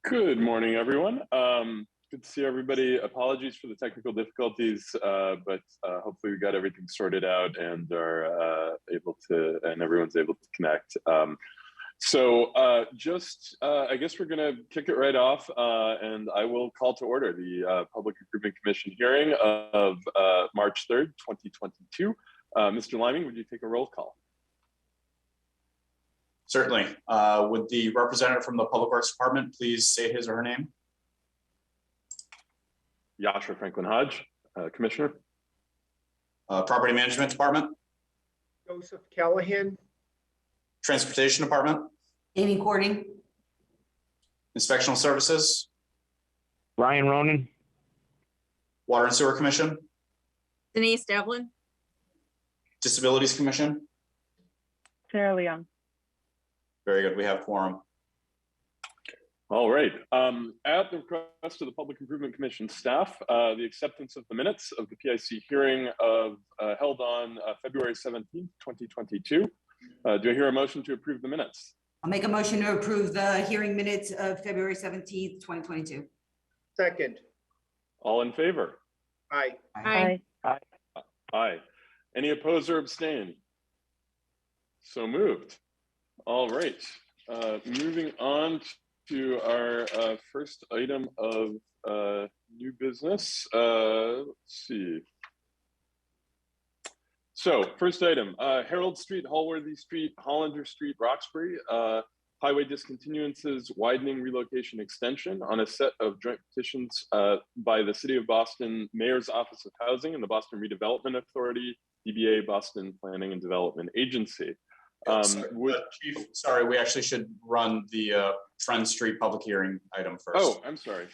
Good morning, everyone. Good to see everybody. Apologies for the technical difficulties, but hopefully we got everything sorted out and are and everyone's able to connect. I guess we're going to kick it right off, and I will call to order the Public Improvement Commission hearing of March 3rd, 2022. Mr. Liming, would you take a roll call? Certainly. Would the representative from the Public Works Department please say his or her name? Yashra Franklin Hodge, Commissioner. Property Management Department. Joseph Callahan. Transportation Department. Amy Cording. Inspectional Services. Ryan Ronan. Water and Sewer Commission. Denise Devlin. Disabilities Commission. Sarah Leung. Very good. We have quorum. All right. At the request of the Public Improvement Commission staff, the acceptance of the minutes of the PIC hearing held on February 17th, 2022. Do I hear a motion to approve the minutes? I'll make a motion to approve the hearing minutes of February 17th, 2022. Second. All in favor? Aye. Aye. Aye. Any opposed or abstain? So moved. All right. Moving on to our first item of new business. Let's see. So first item, Harold Street, Hallworthy Street, Hollander Street, Roxbury, highway discontinuances, widening relocation extension on a set of joint petitions by the City of Boston Mayor's Office of Housing and the Boston Redevelopment Authority, DBA Boston Planning and Development Agency. Chief, sorry, we actually should run the Friend Street public hearing item first. Oh, I'm sorry.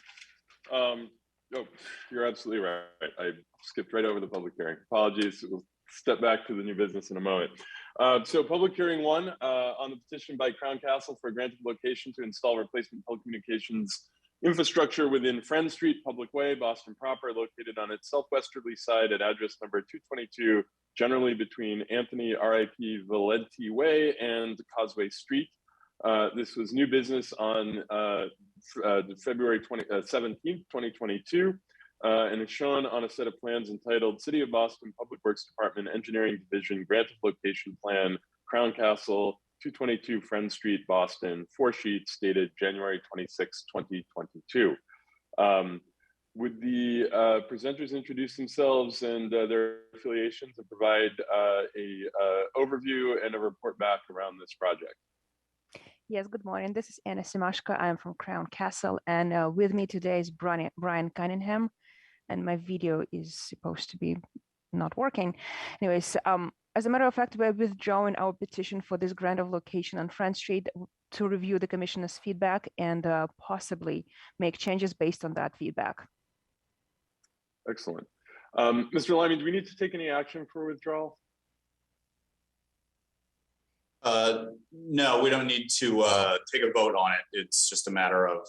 No, you're absolutely right. I skipped right over the public hearing. Apologies. We'll step back to the new business in a moment. So public hearing one on the petition by Crown Castle for a granted location to install replacement telecommunications infrastructure within Friend Street Public Way, Boston proper, located on its southwesterly side at address number 222, generally between Anthony R.I.P. Valenti Way and Causeway Street. This was new business on February 17th, 2022, and is shown on a set of plans entitled City of Boston Public Works Department Engineering Division Grant of Location Plan, Crown Castle, 222 Friend Street, Boston, 4 sheets dated January 26, 2022. Would the presenters introduce themselves and their affiliations and provide a overview and a report back around this project? Yes, good morning. This is Anna Simashka. I'm from Crown Castle, and with me today is Brian Cunningham, and my video is supposed to be not working. Anyways, as a matter of fact, we're withdrawing our petition for this grant of location on Friend Street to review the commissioner's feedback and possibly make changes based on that feedback. Excellent. Mr. Liming, do we need to take any action for withdrawal? No, we don't need to take a vote on it. It's just a matter of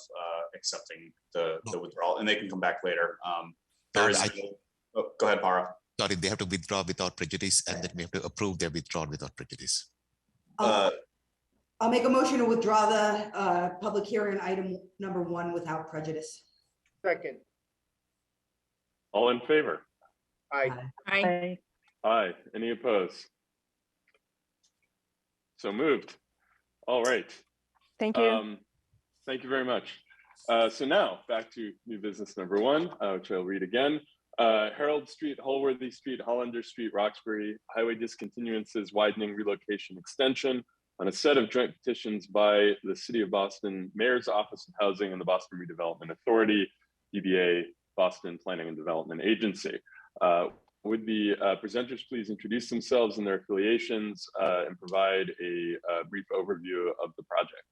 accepting the withdrawal, and they can come back later. Go ahead, Para. Sorry, they have to withdraw without prejudice, and then we have to approve their withdrawal without prejudice. I'll make a motion to withdraw the public hearing item number 1 without prejudice. Second. All in favor? Aye. Aye. Aye. Any opposed? So moved. All right. Thank you. Thank you very much. So now back to new business number 1, which I'll read again. Harold Street, Hallworthy Street, Hollander Street, Roxbury, highway discontinuances, widening relocation extension on a set of joint petitions by the City of Boston Mayor's Office of Housing and the Boston Redevelopment Authority, DBA Boston Planning and Development Agency. Would the presenters please introduce themselves and their affiliations and provide a brief overview of the project?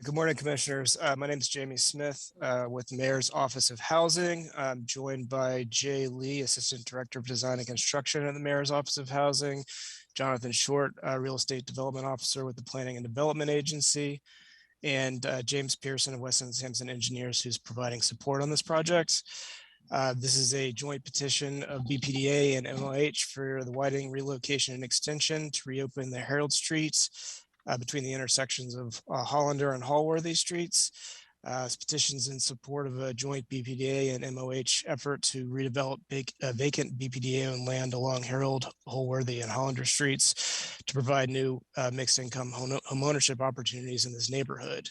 Good morning, Commissioners. My name is Jamie Smith with Mayor's Office of Housing. I'm joined by Jay Lee, Assistant Director of Design and Construction at the Mayor's Office of Housing, Jonathan Short, Real Estate Development Officer with the Planning and Development Agency, and James Pearson of Weston Sampson Engineers, who's providing support on this project. This is a joint petition of BPDA and MOH for the widening, relocation, and extension to reopen the Herald Streets between the intersections of Hollander and Hallworthy Streets. This petition's in support of a joint BPDA and MOH effort to redevelop vacant BPDA-owned land along Herald, Hallworthy, and Hollander Streets to provide new mixed-income homeownership opportunities in this neighborhood.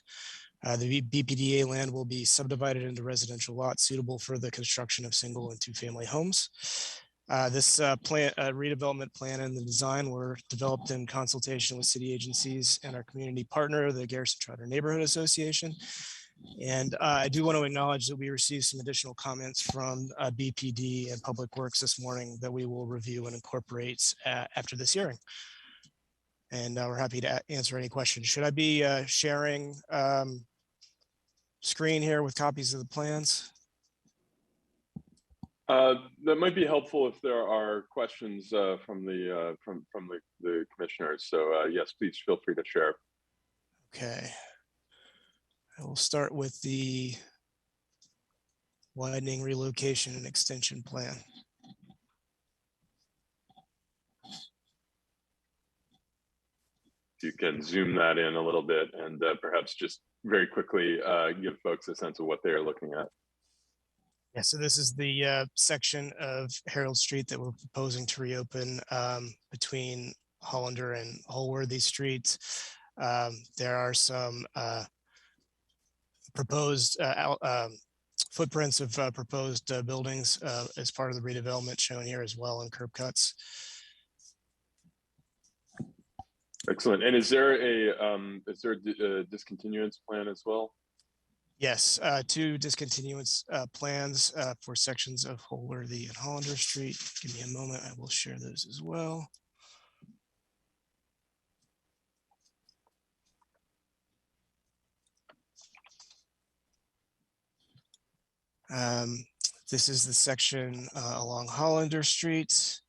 The BPDA land will be subdivided into residential lots suitable for the construction of single and two-family homes. This redevelopment plan and the design were developed in consultation with city agencies and our community partner, the Garrison Trotter Neighborhood Association. And I do want to acknowledge that we received some additional comments from BPD and Public Works this morning that we will review and incorporate after this hearing. And we're happy to answer any questions. Should I be sharing screen here with copies of the plans? That might be helpful if there are questions from the commissioners. So yes, please feel free to share. Okay. I will start with the widening, relocation, and extension plan. You can zoom that in a little bit and perhaps just very quickly give folks a sense of what they are looking at. Yeah, so this is the section of Herald Street that we're proposing to reopen between Hollander and Hallworthy Streets. There are some proposed footprints of proposed buildings as part of the redevelopment shown here as well, and curb cuts. Excellent. And is there a discontinuance plan as well? Yes, two discontinuance plans for sections of Hallworthy and Hollander Street. Give me a moment, I will share those as well. This is the section along Hollander Street.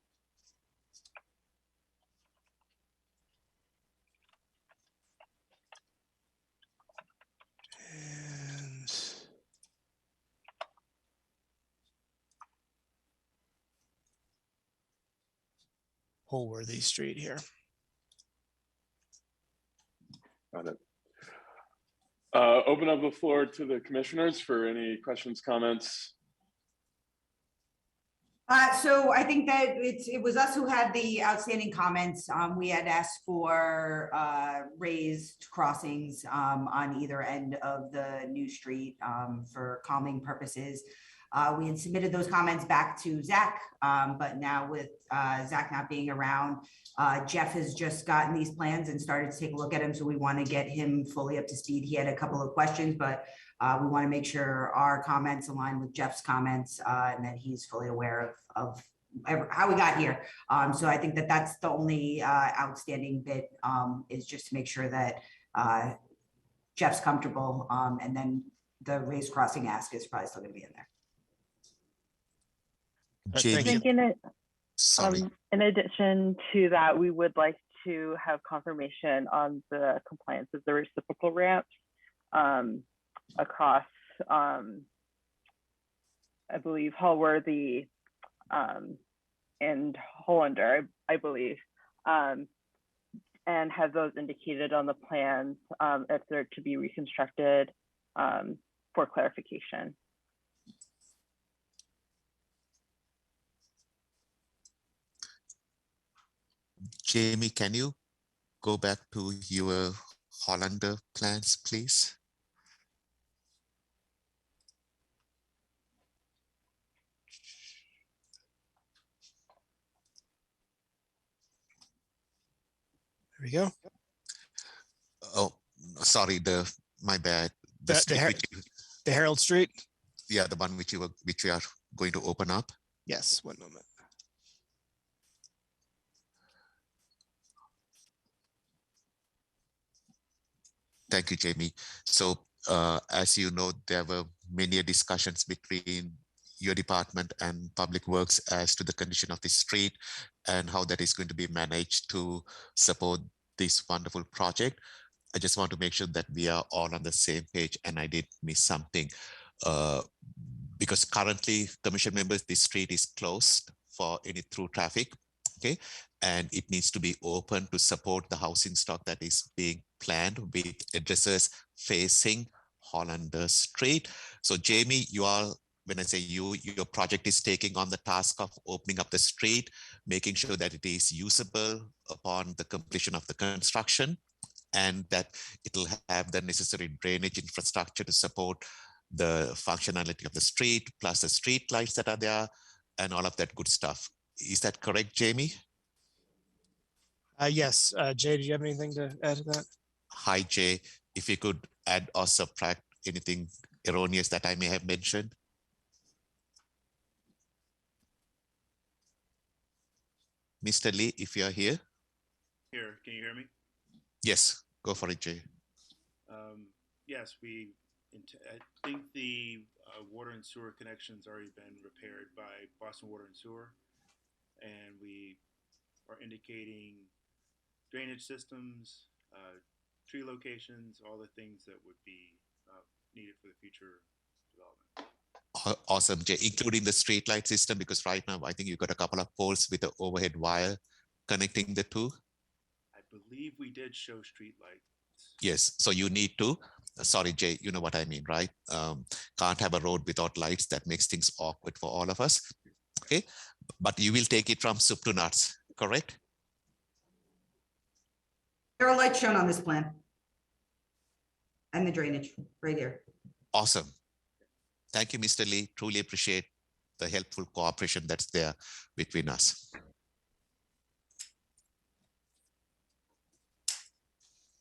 Hallworthy Street here. Got it. Open up the floor to the commissioners for any questions, comments. So I think that it was us who had the outstanding comments. We had asked for raised crossings on either end of the new street for calming purposes. We had submitted those comments back to Zach, but now with Zach not being around, Jeff has just gotten these plans and started to take a look at them. So we want to get him fully up to speed. He had a couple of questions, but we want to make sure our comments align with Jeff's comments and that he's fully aware of how we got here. So I think that that's the only outstanding bit is just to make sure that Jeff's comfortable, and then the raised crossing ask is probably still going to be in there. Jamie, sorry. In addition to that, we would like to have confirmation on the compliance of the reciprocal ramps across, I believe, Hallworthy and Hollander, I believe, and have those indicated on the plans if they're to be reconstructed for clarification. Jamie, can you go back to your Hollander plans, please? There we go. Oh, sorry, my bad. The Herald Street? Yeah, the one which we are going to open up. Yes, one moment. Thank you, Jamie. So as you know, there were many discussions between your department and Public Works as to the condition of the street and how that is going to be managed to support this wonderful project. I just want to make sure that we are all on the same page and I did miss something. Because currently, Commission members, this street is closed for any through traffic, okay? And it needs to be open to support the housing stock that is being planned with addresses facing Hollander Street. So Jamie, you are, when I say you, your project is taking on the task of opening up the street, making sure that it is usable upon the completion of the construction, and that it'll have the necessary drainage infrastructure to support the functionality of the street, plus the street lights that are there, and all of that good stuff. Is that correct, Jamie? Yes. Jay, do you have anything to add to that? Hi, Jay. If you could add or subtract anything erroneous that I may have mentioned. Mr. Lee, if you are here. Here, can you hear me? Yes, go for it, Jay. Yes, I think the water and sewer connections already been repaired by Boston Water and Sewer, and we are indicating drainage systems, tree locations, all the things that would be needed for the future development. Awesome, Jay, including the street light system, because right now I think you've got a couple of poles with the overhead wire connecting the two. I believe we did show street lights. Yes, so you need to, sorry, Jay, you know what I mean, right? Can't have a road without lights. That makes things awkward for all of us. Okay, but you will take it from soup to nuts, correct? There are lights shown on this plan. And the drainage right here. Awesome. Thank you, Mr. Lee. Truly appreciate the helpful cooperation that's there between us.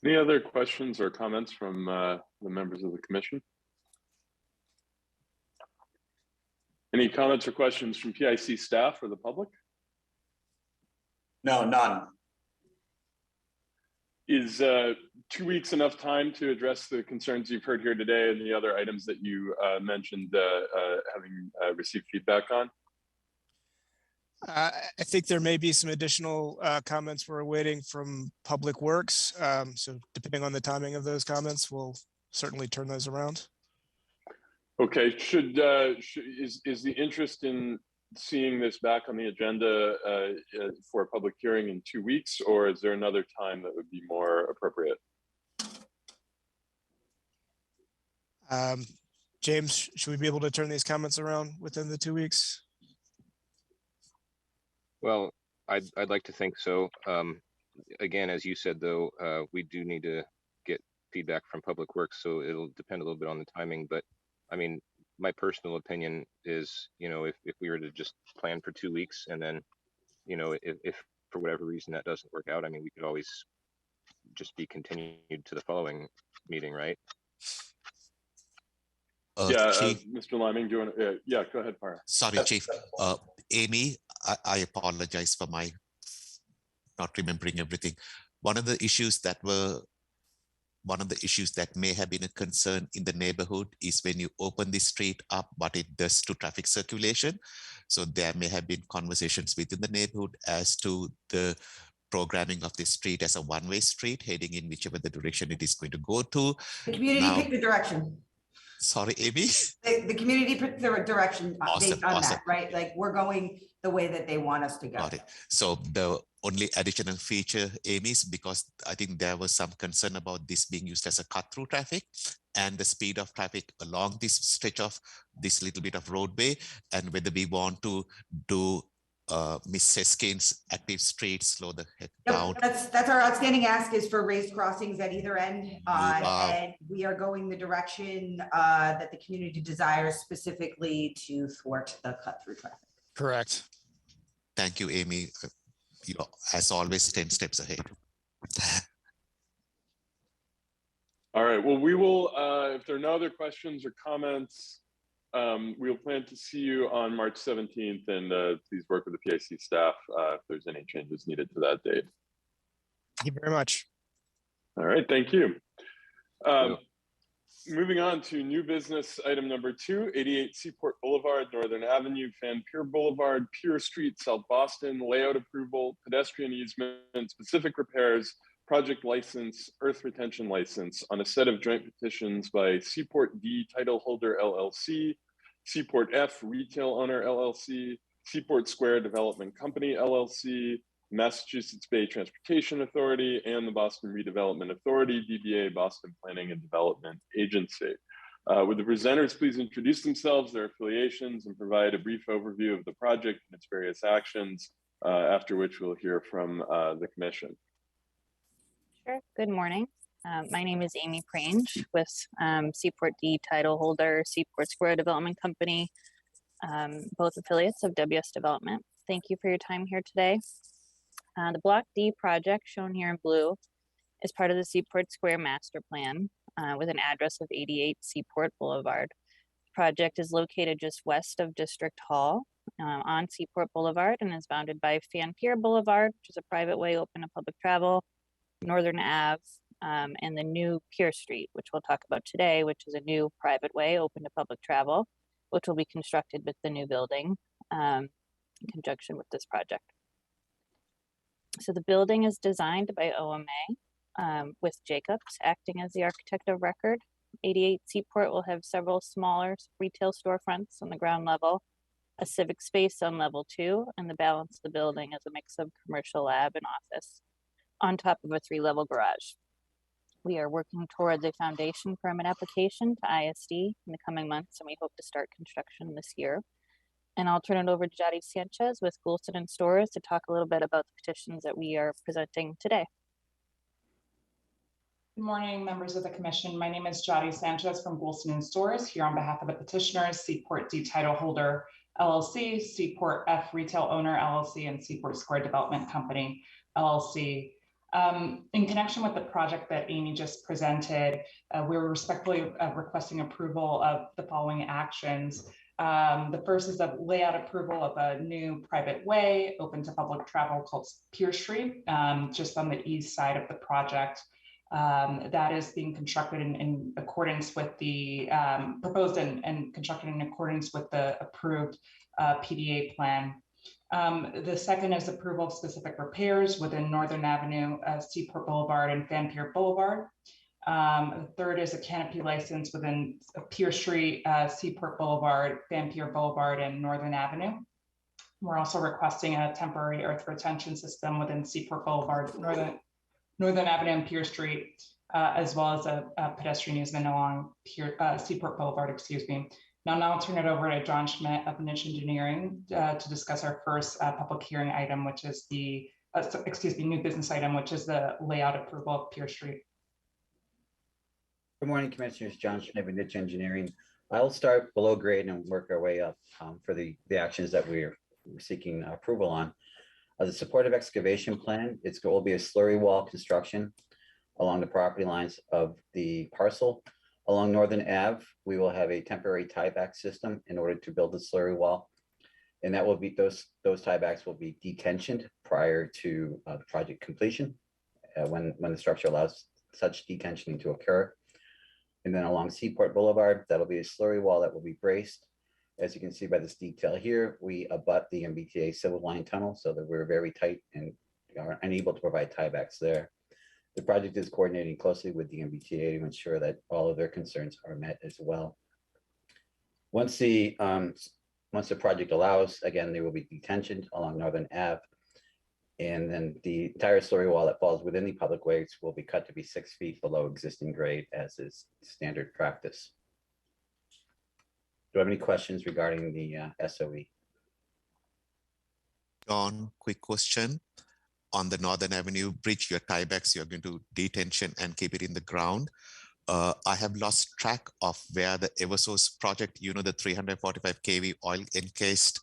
Any other questions or comments from the members of the commission? Any comments or questions from PIC staff or the public? No, none. Is 2 weeks enough time to address the concerns you've heard here today and the other items that you mentioned having received feedback on? I think there may be some additional comments we're awaiting from Public Works. So depending on the timing of those comments, we'll certainly turn those around. Okay, is the interest in seeing this back on the agenda for a public hearing in 2 weeks, or is there another time that would be more appropriate? James, should we be able to turn these comments around within the 2 weeks? Well, I'd like to think so. Again, as you said, though, we do need to get feedback from Public Works, so it'll depend a little bit on the timing. But I mean, my personal opinion is, you know, if we were to just plan for 2 weeks and then, you know, if for whatever reason that doesn't work out, I mean, we could always just be continued to the following meeting, right? Chief, Mr. Liming, do you want to, yeah, go ahead, Para. sorry, Chief. Amy, I apologize for my not remembering everything. One of the issues that may have been a concern in the neighborhood is when you open the street up, what it does to traffic circulation. So there may have been conversations within the neighborhood as to the programming of the street as a one-way street heading in whichever the direction it is going to go to. The community picked the direction. Sorry, Amy. The community picked the direction based on awesome. that, right? Like we're going the way that they want us to go. Got it. So the only additional feature, Amy, is because I think there was some concern about this being used as a cut-through traffic and the speed of traffic along this stretch of this little bit of roadway, and whether we want to do Miss Seskin's active street, slow the heck down. That's our outstanding ask, is for raised crossings at either end. And we are going the direction that the community desires, specifically to thwart the cut-through traffic. Correct. Thank you, Amy. You know, as always, 10 steps ahead. All right, well, we will, if there are no other questions or comments, we'll plan to see you on March 17th, and please work with the PIC staff if there's any changes needed to that date. Thank you very much. All right, thank you. Moving on to new business item number 2, 88 Seaport Boulevard, Northern Avenue, Van Pier Boulevard, Pier Street, South Boston, layout approval, pedestrian easement, specific repairs, project license, earth retention license on a set of joint petitions by Seaport D Title Holder LLC, Seaport F Retail Owner LLC, Seaport Square Development Company LLC, Massachusetts Bay Transportation Authority, and the Boston Redevelopment Authority, DBA Boston Planning and Development Agency. Would the presenters please introduce themselves, their affiliations, and provide a brief overview of the project and its various actions, after which we'll hear from the commission. Sure. Good morning. My name is Amy Prange with Seaport D Title Holder, Seaport Square Development Company, both affiliates of WS Development. Thank you for your time here today. The Block D project, shown here in blue, is part of the Seaport Square Master Plan with an address of 88 Seaport Boulevard. The project is located just west of District Hall on Seaport Boulevard and is bounded by Fan Pier Boulevard, which is a private way open to public travel, Northern Ave, and the new Pier Street, which we'll talk about today, which is a new private way open to public travel, which will be constructed with the new building in conjunction with this project. So the building is designed by OMA with Jacobs acting as the architect of record. 88 Seaport will have several smaller retail storefronts on the ground level, a civic space on level 2, and the balance of the building is a mix of commercial lab and office on top of a 3-level garage. We are working towards a foundation permit application to ISD in the coming months, and we hope to start construction this year. And I'll turn it over to Jody Sanchez with Goulston and Storrs to talk a little bit about the petitions that we are presenting today. Good morning, members of the commission. My name is Jody Sanchez from Goulston and Storrs, here on behalf of the petitioners, Seaport D Title Holder LLC, Seaport F Retail Owner LLC, and Seaport Square Development Company LLC. In connection with the project that Amy just presented, we're respectfully requesting approval of the following actions. The first is a layout approval of a new private way open to public travel called Pier Street, just on the east side of the project. That is being constructed in accordance with the proposed and constructed in accordance with the approved PDA plan. The second is approval of specific repairs within Northern Avenue, Seaport Boulevard, and Van Pier Boulevard. The third is a canopy license within Pier Street, Seaport Boulevard, Van Pier Boulevard, and Northern Avenue. We're also requesting a temporary earth retention system within Seaport Boulevard, Northern Avenue and Pier Street, as well as a pedestrian easement along Seaport Boulevard, excuse me. Now I'll turn it over to John Schmidt of Niche Engineering to discuss our first public hearing item, which is the, new business item, which is the layout approval of Pier Street. Good morning, Commissioners. John Schmidt of Niche Engineering. I'll start below grade and work our way up for the actions that we're seeking approval on. The supportive excavation plan, it will be a slurry wall construction along the property lines of the parcel. Along Northern Ave, we will have a temporary tieback system in order to build the slurry wall. And that will be, those tiebacks will be detensioned prior to the project completion when the structure allows such detentioning to occur. And then along Seaport Boulevard, that'll be a slurry wall that will be braced. As you can see by this detail here, we abut the MBTA civil line tunnel so that we're very tight and are unable to provide tiebacks there. The project is coordinating closely with the MBTA to ensure that all of their concerns are met as well. Once the project allows, again, there will be detention along Northern Ave. And then the entire slurry wall that falls within the public ways will be cut to be 6 feet below existing grade, as is standard practice. Do I have any questions regarding the SOE? John, quick question. On the Northern Avenue Bridge, your tiebacks, you're going to detention and keep it in the ground. I have lost track of where the Eversource project, you know, the 345 kV oil encased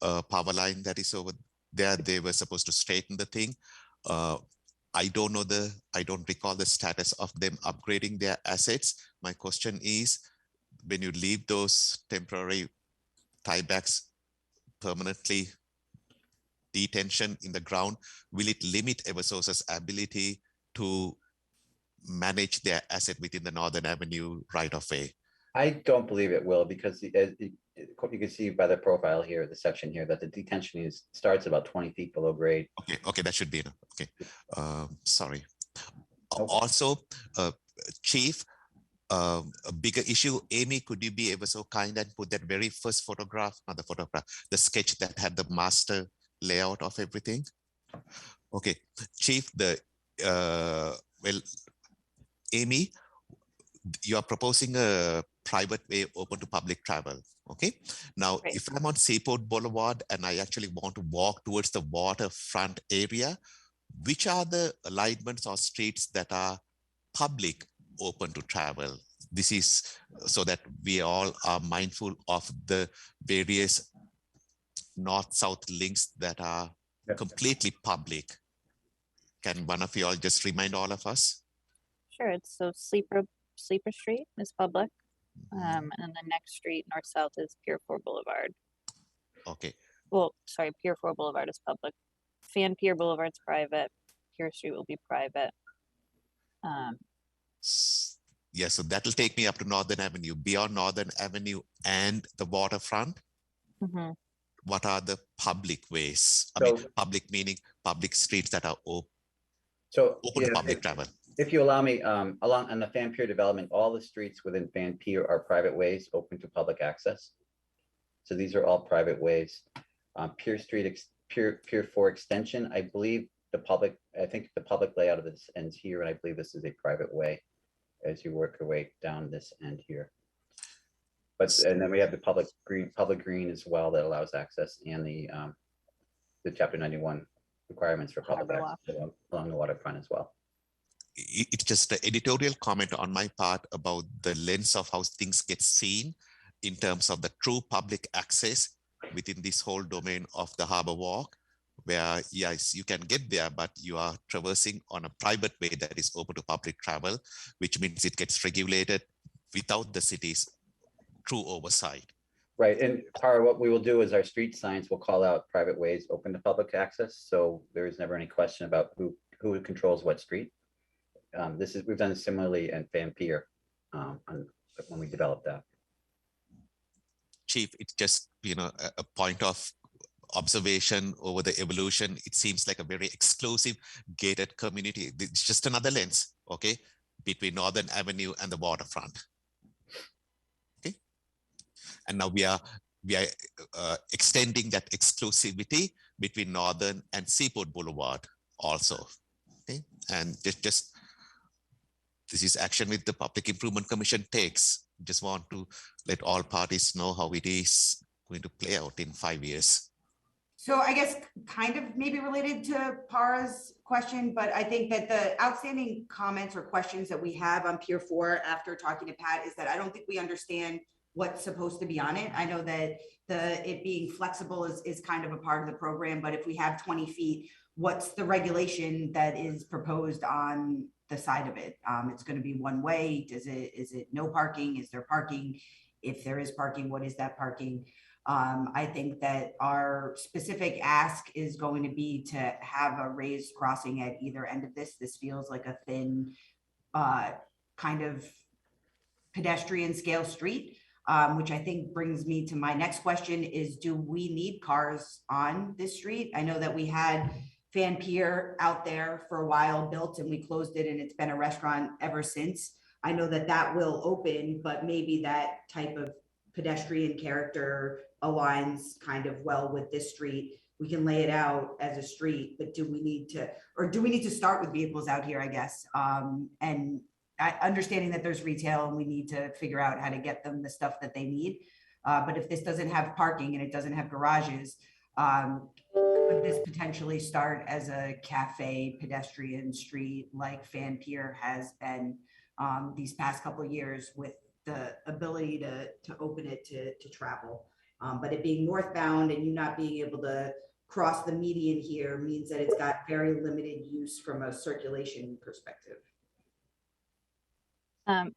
power line that is over there. They were supposed to straighten the thing. I don't recall the status of them upgrading their assets. My question is, when you leave those temporary tiebacks permanently detention in the ground, will it limit Eversource's ability to manage their asset within the Northern Avenue right of way? I don't believe it will because you can see by the profile here, the section here, that the detention starts about 20 feet below grade. Okay, that should be enough. Okay, sorry. Okay. Also, Chief, a bigger issue, Amy, could you be ever so kind and put that very first photograph, not the photograph, the sketch that had the master layout of everything? Okay, Chief, well, Amy, you are proposing a private way open to public travel. Okay. Now, Right. if I'm on Seaport Boulevard and I actually want to walk towards the waterfront area, which are the alignments or streets that are public open to travel? This is so that we all are mindful of the various north-south links that are completely public. Can one of you all just remind all of us? Sure, it's so Sleeper Street is public. And the next street north-south is Pier 4 Boulevard. Okay. Well, sorry, Pier 4 Boulevard is public. Fan Pier Boulevard's private. Pier Street will be private. Yeah, so that'll take me up to Northern Avenue. Beyond Northern Avenue and the waterfront, what are the public ways? I mean, public meaning public streets that are open to public travel. If you allow me, along on the Fan Pier development, all the streets within Fan Pier are private ways open to public access. So these are all private ways. Pier Street, Pier 4 extension, I believe I think the public layout of this ends here, and I believe this is a private way as you work your way down this end here. And then we have the public green as well that allows access, and the Chapter 91 requirements for public access along the waterfront as well. It's just an editorial comment on my part about the lens of how things get seen in terms of the true public access within this whole domain of the Harbor Walk, where yes, you can get there, but you are traversing on a private way that is open to public travel, which means it gets regulated without the city's true oversight. Right, and part of what we will do is our street signs will call out private ways open to public access, so there is never any question about who controls what street. We've done it similarly in Fan Pier when we developed that. Chief, it's just a point of observation over the evolution. It seems like a very exclusive gated community. It's just another lens, okay, between Northern Avenue and the waterfront. Okay, and now we are extending that exclusivity between Northern and Seaport Boulevard also. Okay, and just this is action with the Public Improvement Commission takes. Just want to let all parties know how it is going to play out in 5 years. So I guess kind of maybe related to Para's question, but I think that the outstanding comments or questions that we have on Pier 4 after talking to Pat is that I don't think we understand what's supposed to be on it. I know that it being flexible is kind of a part of the program, but if we have 20 feet, what's the regulation that is proposed on the side of it? It's going to be one way. Is it no parking? Is there parking? If there is parking, what is that parking? I think that our specific ask is going to be to have a raised crossing at either end of this. This feels like a thin kind of pedestrian scale street, which I think brings me to my next question is, do we need cars on this street? I know that we had Fan Pier out there for a while built and we closed it and it's been a restaurant ever since. I know that will open, but maybe that type of pedestrian character aligns kind of well with this street. We can lay it out as a street, but do we need to start with vehicles out here, I guess? And understanding that there's retail and we need to figure out how to get them the stuff that they need. But if this doesn't have parking and it doesn't have garages, could this potentially start as a cafe pedestrian street like Fan Pier has been these past couple of years, with the ability to open it to travel? But it being northbound and you not being able to cross the median here means that it's got very limited use from a circulation perspective.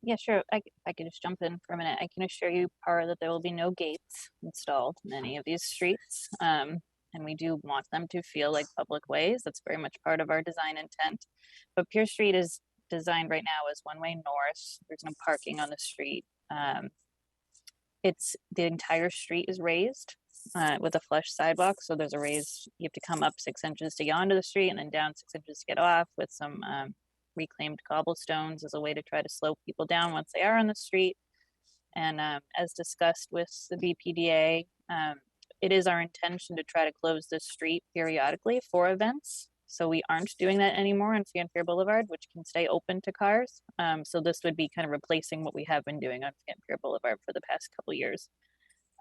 Yeah, sure. I can just jump in for a minute. I can assure you, Para, that there will be no gates installed in any of these streets. And we do want them to feel like public ways. That's very much part of our design intent. But Pier Street is designed right now is one-way north. There's no parking on the street. The entire street is raised with a flush sidewalk. So there's a raise, you have to come up 6 inches to get onto the street and then down 6 inches to get off, with some reclaimed cobblestones as a way to try to slow people down once they are on the street. And as discussed with the BPDA, it is our intention to try to close this street periodically for events. So we aren't doing that anymore on Fanfare Boulevard, which can stay open to cars. So this would be kind of replacing what we have been doing on Fanfare Boulevard for the past couple years.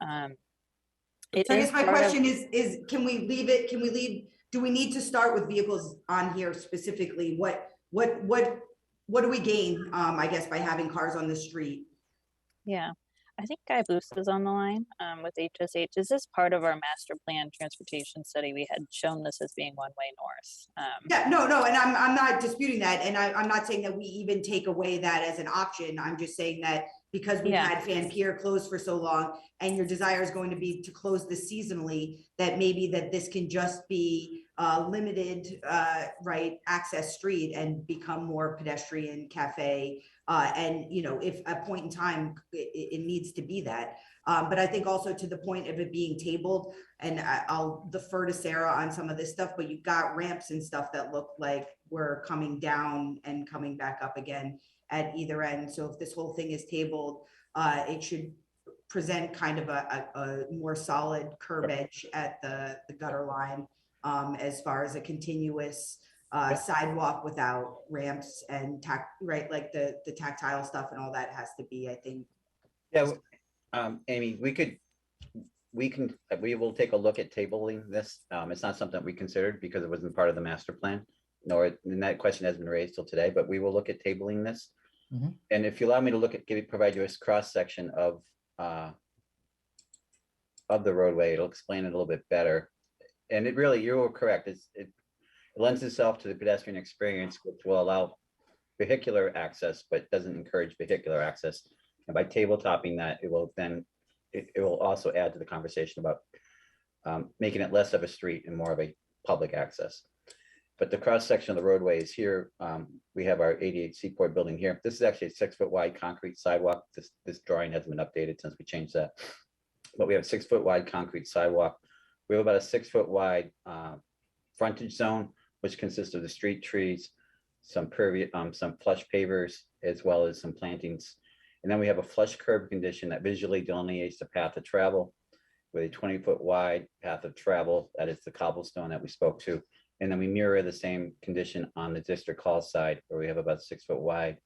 So I guess my question is, can we leave, do we need to start with vehicles on here specifically? What do we gain, I guess, by having cars on the street? Yeah, I think Guy Booth is on the line with HSH. Is this part of our master plan transportation study? We had shown this as being one-way north. Yeah, no, and I'm not disputing that. And I'm not saying that we even take away that as an option. I'm just saying that because we've had Fan Pier closed for so long, and your desire is going to be to close this seasonally, that maybe that this can just be limited, right, access street and become more pedestrian cafe. And, you know, if a point in time, it needs to be that. But I think also to the point of it being tabled, and I'll defer to Sarah on some of this stuff, but you've got ramps and stuff that look like we're coming down and coming back up again at either end. So if this whole thing is tabled, it should present kind of a more solid curb edge at the gutter line, as far as a continuous sidewalk without ramps and right, like the tactile stuff and all that has to be, I think. Yeah, Amy, we will take a look at tabling this. It's not something we considered because it wasn't part of the master plan, and that question hasn't been raised till today, but we will look at tabling this. And if you allow me to look at, provide you a cross section of the roadway, it'll explain it a little bit better. And it really, you're correct. It lends itself to the pedestrian experience, which will allow vehicular access, but doesn't encourage vehicular access. And by tabletopping that, it will also add to the conversation about making it less of a street and more of a public access. But the cross section of the roadway is here. We have our 88 Seaport building here. This is actually a 6-foot wide concrete sidewalk. This drawing hasn't been updated since we changed that. But we have a 6-foot wide concrete sidewalk. We have about a 6-foot wide frontage zone, which consists of the street trees, some flush pavers, as well as some plantings. And then we have a flush curb condition that visually delineates the path of travel with a 20-foot wide path of travel. That is the cobblestone that we spoke to. And then we mirror the same condition on the district hall side, where we have about 6-foot wide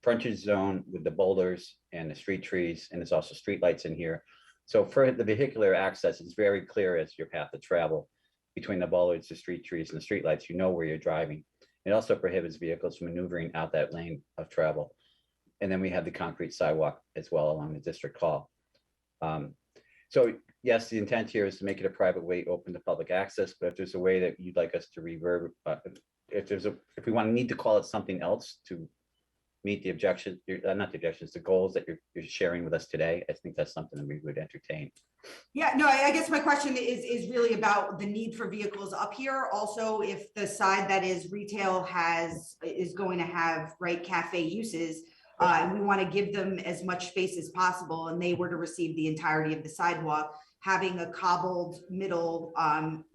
frontage zone with the boulders and the street trees. And there's also street lights in here. So for the vehicular access, it's very clear as your path of travel between the bollards, the street trees, and the street lights. You know where you're driving. It also prohibits vehicles from maneuvering out that lane of travel. And then we have the concrete sidewalk as well along the district hall. So yes, the intent here is to make it a private way open to public access, but if there's a way that you'd like us to revert, if we need to call it something else to meet the objection, not the objections, the goals that you're sharing with us today, I think that's something that we would entertain. Yeah, no, I guess my question is really about the need for vehicles up here. Also, if the side that is retail is going to have, right, cafe uses, and we want to give them as much space as possible, and they were to receive the entirety of the sidewalk, having a cobbled middle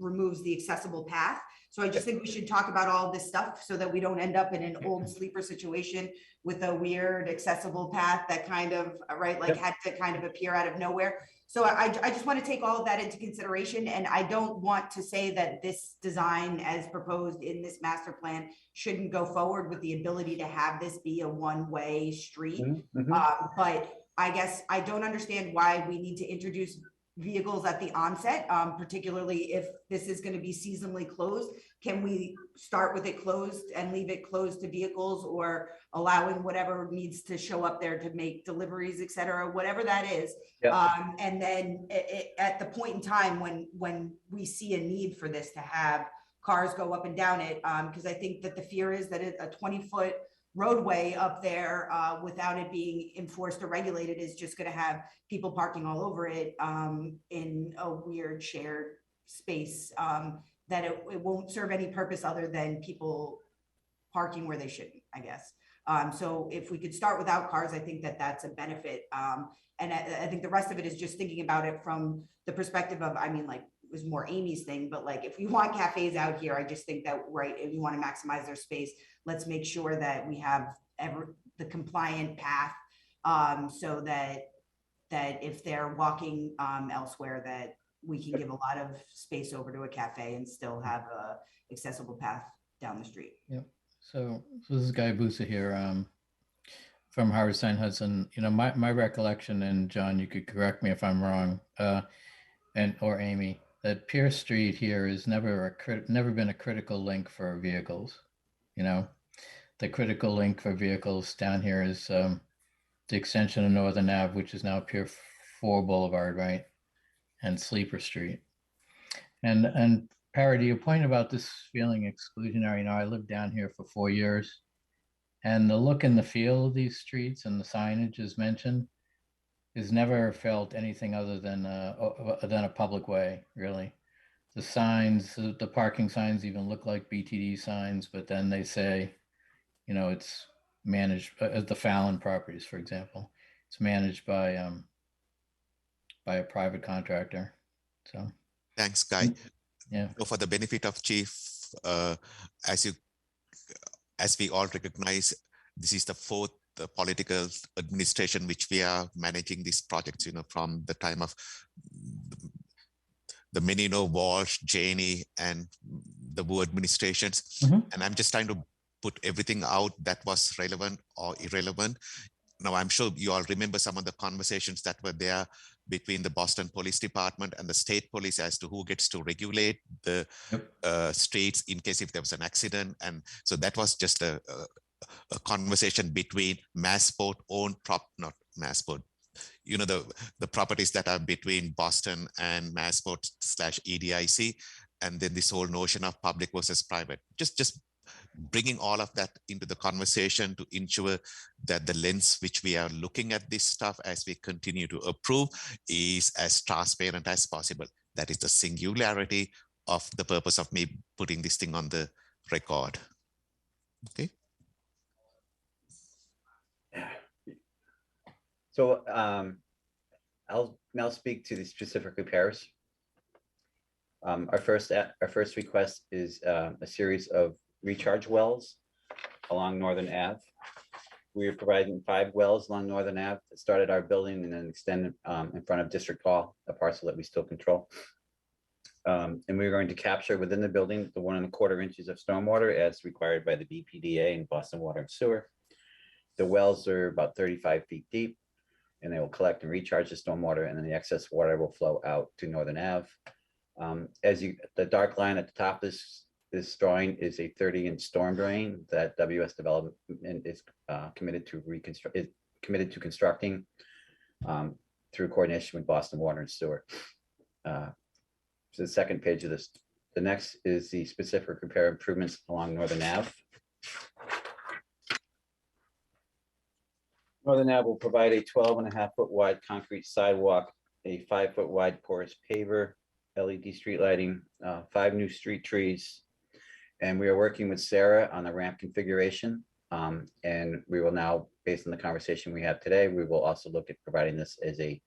removes the accessible path. So I just think we should talk about all of this stuff so that we don't end up in an old sleeper situation with a weird accessible path that kind of, right, like had to kind of appear out of nowhere. So I just want to take all of that into consideration. And I don't want to say that this design as proposed in this master plan shouldn't go forward with the ability to have this be a one-way street. But I guess I don't understand why we need to introduce vehicles at the onset, particularly if this is going to be seasonally closed. Can we start with it closed and leave it closed to vehicles, or allowing whatever needs to show up there to make deliveries, et cetera, whatever that is. And then at the point in time when we see a need for this, to have cars go up and down it, because I think that the fear is that a 20-foot roadway up there without it being enforced or regulated is just going to have people parking all over it in a weird shared space that it won't serve any purpose other than people parking where they shouldn't. I guess. So if we could start without cars, I think that that's a benefit. And I think the rest of it is just thinking about it from the perspective of, I mean, like, it was more Amy's thing, but like, if we want cafes out here, I just think that, right, if we want to maximize their space, let's make sure that we have the compliant path, so that if they're walking elsewhere, that we can give a lot of space over to a cafe and still have a accessible path down the street. Yep. So this is Guy Busa here, from Howard Stein Hudson. You know, my recollection, and John, you could correct me if I'm wrong, or Amy, that Pierce Street here is never been a critical link for vehicles. You know, the critical link for vehicles down here is the extension of Northern Ave, which is now Pier 4 Boulevard, right? And Sleeper Street. And Parry, to your point about this feeling exclusionary, you know, I lived down here for 4 years, and the look and the feel of these streets and the signage as mentioned is never felt anything other than a public way, really. The signs, the parking signs even look like BTD signs, but then they say, you know, it's managed, the Fallon properties, for example, it's managed by a private contractor. So thanks, Guy. Yeah. So for the benefit of Chief, as we all recognize, this is the fourth political administration which we are managing these projects, you know, from the time of the Menino, Walsh, Janey, and the Wu administrations. And I'm just trying to put everything out that was relevant or irrelevant. Now, I'm sure you all remember some of the conversations that were there between the Boston Police Department and the state police as to who gets to regulate the streets in case if there was an accident. And so that was just a conversation between Massport owned not Massport, you know, the properties that are between Boston and Massport / EDIC. And then this whole notion of public versus private, just bringing all of that into the conversation to ensure that the lens which we are looking at this stuff as we continue to approve is as transparent as possible. That is the singularity of the purpose of me putting this thing on the record. Okay. So I'll now speak to the specific repairs. Our first request is a series of recharge wells along Northern Ave. We are providing 5 wells along Northern Ave that started our building and then extended in front of District Hall, a parcel that we still control. And we're going to capture within the building the 1¼ inches of stormwater as required by the BPDA and Boston Water and Sewer. The wells are about 35 feet deep, and they will collect and recharge the stormwater, and then the excess water will flow out to Northern Ave. The dark line at the top of this drawing is a 30-inch storm drain that WS Development is committed to constructing through coordination with Boston Water and Sewer. So the second page of this. The next is the specific repair improvements along Northern Ave. Northern Ave will provide a 12.5-foot wide concrete sidewalk, a 5-foot wide porous paver, LED street lighting, 5 new street trees. And we are working with Sarah on the ramp configuration. And we will now, based on the conversation we have today, we will also look at providing this as a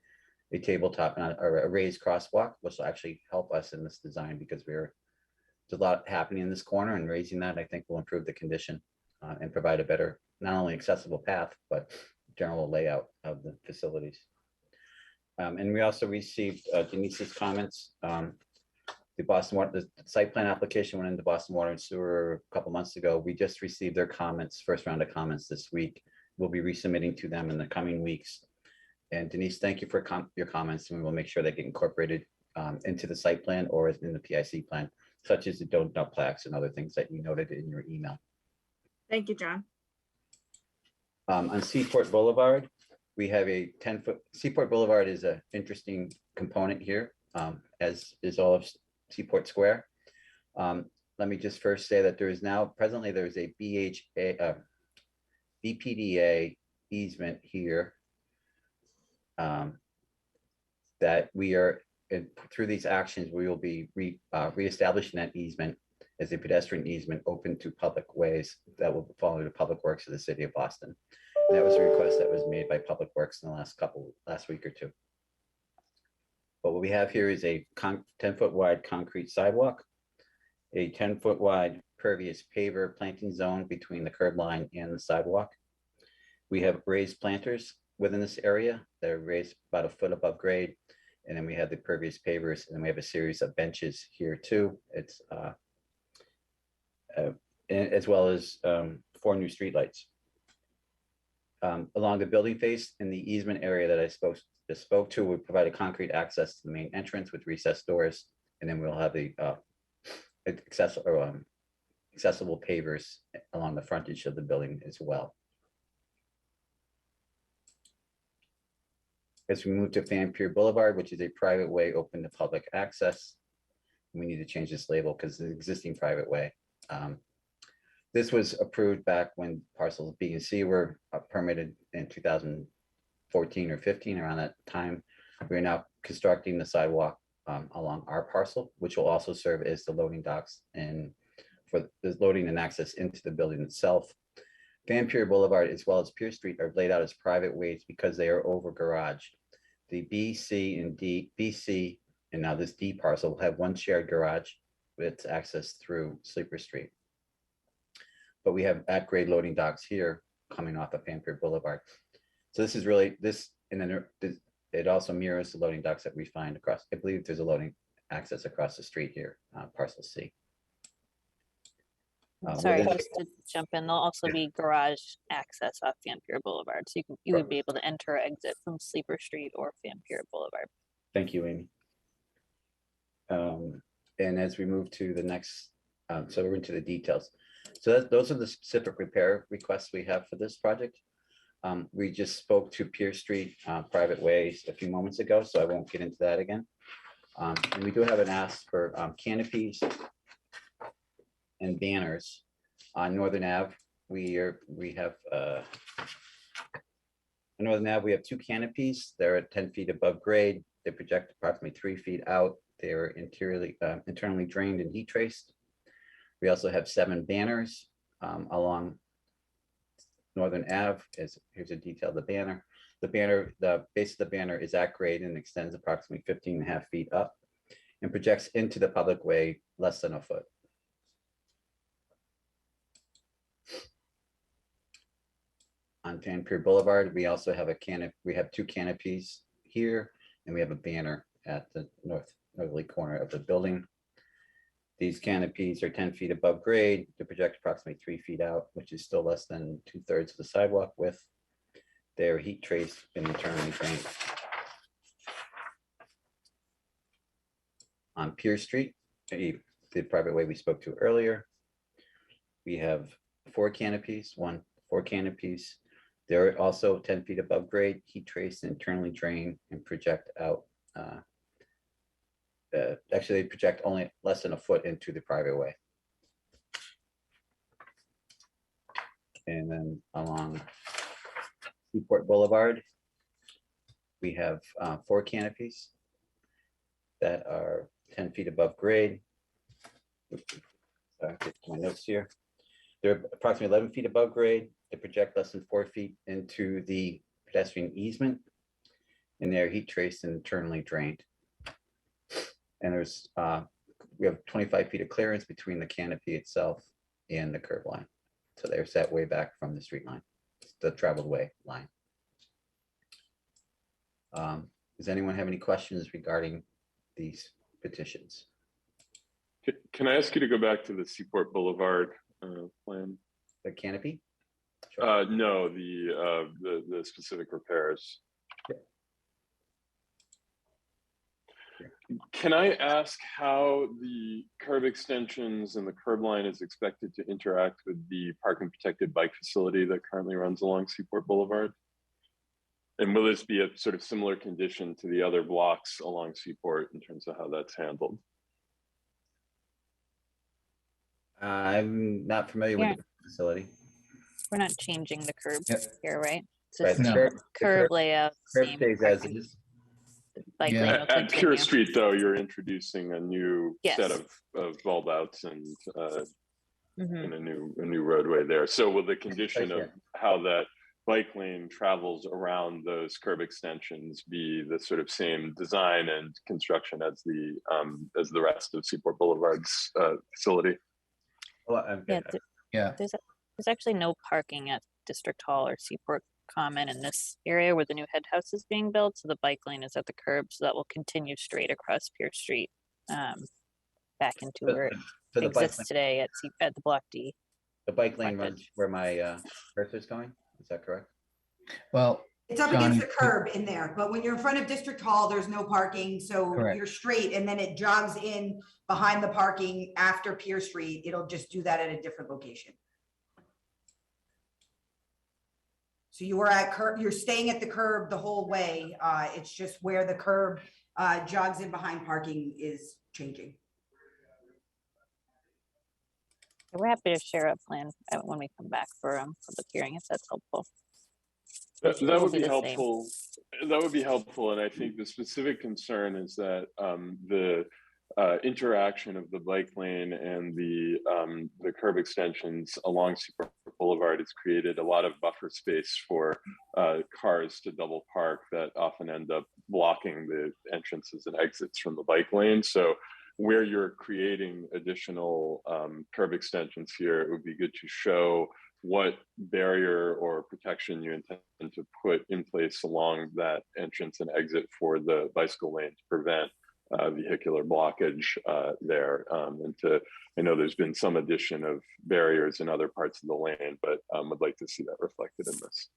tabletop or a raised crosswalk, which will actually help us in this design because there's a lot happening in this corner, and raising that I think will improve the condition and provide a better, not only accessible path, but general layout of the facilities. And we also received Denise's comments. The site plan application went into Boston Water and Sewer a couple months ago. We just received their comments, first round of comments this week. We'll be resubmitting to them in the coming weeks. And Denise, thank you for your comments, and we will make sure they get incorporated into the site plan or in the PIC plan, such as the don't dump plaques and other things that you noted in your email. Thank you, John. On Seaport Boulevard, we have a 10-foot, Seaport Boulevard is an interesting component here, as is all of Seaport Square. Let me just first say that there is now, presently there's a BPDA easement here that we are, through these actions, we will be reestablishing that easement as a pedestrian easement open to public ways that will fall under Public Works of the city of Boston. And that was a request that was made by Public Works in the last week or two. But what we have here is a 10-foot wide concrete sidewalk, a 10-foot wide pervious paver planting zone between the curb line and the sidewalk. We have raised planters within this area that are raised about a foot above grade. And then we have the pervious pavers, and then we have a series of benches here too. It's as well as 4 new streetlights. Along the building face in the easement area that I spoke to, we provide a concrete access to the main entrance with recessed doors, and then we'll have the accessible pavers along the frontage of the building as well. As we move to Fan Pier Boulevard, which is a private way open to public access, we need to change this label because it's an existing private way. This was approved back when parcels B and C were permitted in 2014 or 15, around that time. We're now constructing the sidewalk along our parcel, which will also serve as the loading docks and for the loading and access into the building itself. Fan Pier Boulevard as well as Pier Street are laid out as private ways because they are over garaged. The B, C, and D, BC, and now this D parcel will have one shared garage with access through Sleeper Street. But we have at-grade loading docks here coming off of Fan Pier Boulevard. So this is really and then it also mirrors the loading docks that we find across. I believe there's a loading access across the street here, parcel C. Sorry, just to jump in, there'll also be garage access off Fan Pier Boulevard. So you would be able to enter or exit from Sleeper Street or Fan Pier Boulevard. Thank you, Amy. And as we move to the next, so we're into the details. So those are the specific repair requests we have for this project. We just spoke to Pier Street private ways a few moments ago, so I won't get into that again. And we do have an ask for canopies and banners on Northern Ave. On Northern Ave, we have 2 canopies. They're at 10 feet above grade. They project approximately 3 feet out. They're internally drained and heat traced. We also have 7 banners along Northern Ave. Here's a detail of the banner. The base of the banner is at grade and extends approximately 15.5 feet up and projects into the public way less than a foot. On Fan Pier Boulevard, we also have we have 2 canopies here, and we have a banner at the northerly corner of the building. These canopies are 10 feet above grade. They project approximately 3 feet out, which is still less than 2/3 of the sidewalk width. They're heat traced and internally drained. On Pier Street, the private way we spoke to earlier, we have 4 canopies, 4 canopies. They're also 10 feet above grade, heat traced, internally drained, and project out. Actually, they project only less than a foot into the private way. And then along Seaport Boulevard, we have 4 canopies that are 10 feet above grade. Get my notes here. They're approximately 11 feet above grade. They project less than 4 feet into the pedestrian easement, and they're heat traced and internally drained. And we have 25 feet of clearance between the canopy itself and the curb line. So they're set way back from the street line, the traveled way line. Does anyone have any questions regarding these petitions? Can I ask you to go back to the Seaport Boulevard plan? The canopy? No, the specific repairs. Can I ask how the curb extensions and the curb line is expected to interact with the park and protected bike facility that currently runs along Seaport Boulevard? And will this be a sort of similar condition to the other blocks along Seaport in terms of how that's handled? I'm not familiar with the facility. We're not changing the curb Yep. here, right? So Right, it's the curb layout. Curb same stays as parking. is. bike lane will At Pure continue. Street, though, you're introducing a new Yes. set of bulb outs and Mhm. and a new roadway there. So will the condition of how that bike lane travels around those curb extensions be the sort of same design and construction as the rest of Seaport Boulevard's facility? Yeah, there's actually no parking at District Hall or Seaport Common in this area where the new head house is being built. So the bike lane is at the curb, so that will continue straight across Pierce Street, back into where it the bike exists lane- today at the Block D. The bike lane runs where my cursor's going, is that correct? Well, It's up John, against the curb in there, but when you're in front of District Hall, there's no parking, so Correct. you're straight, and then it jogs in behind the parking after Pierce Street. It'll just do that at a different location. So you were at curb, you're staying at the curb the whole way. It's just where the curb jogs in behind parking is changing. We're happy to share a plan when we come back for public hearing, if that's helpful. That It will would be be the same. helpful. That would be helpful, and I think the specific concern is that the interaction of the bike lane and the curb extensions along Seaport Boulevard has created a lot of buffer space for cars to double park that often end up blocking the entrances and exits from the bike lane. So where you're creating additional curb extensions here, it would be good to show what barrier or protection you intend to put in place along that entrance and exit for the bicycle lane to prevent vehicular blockage there. I know there's been some addition of barriers in other parts of the lane, but would like to see that reflected in this.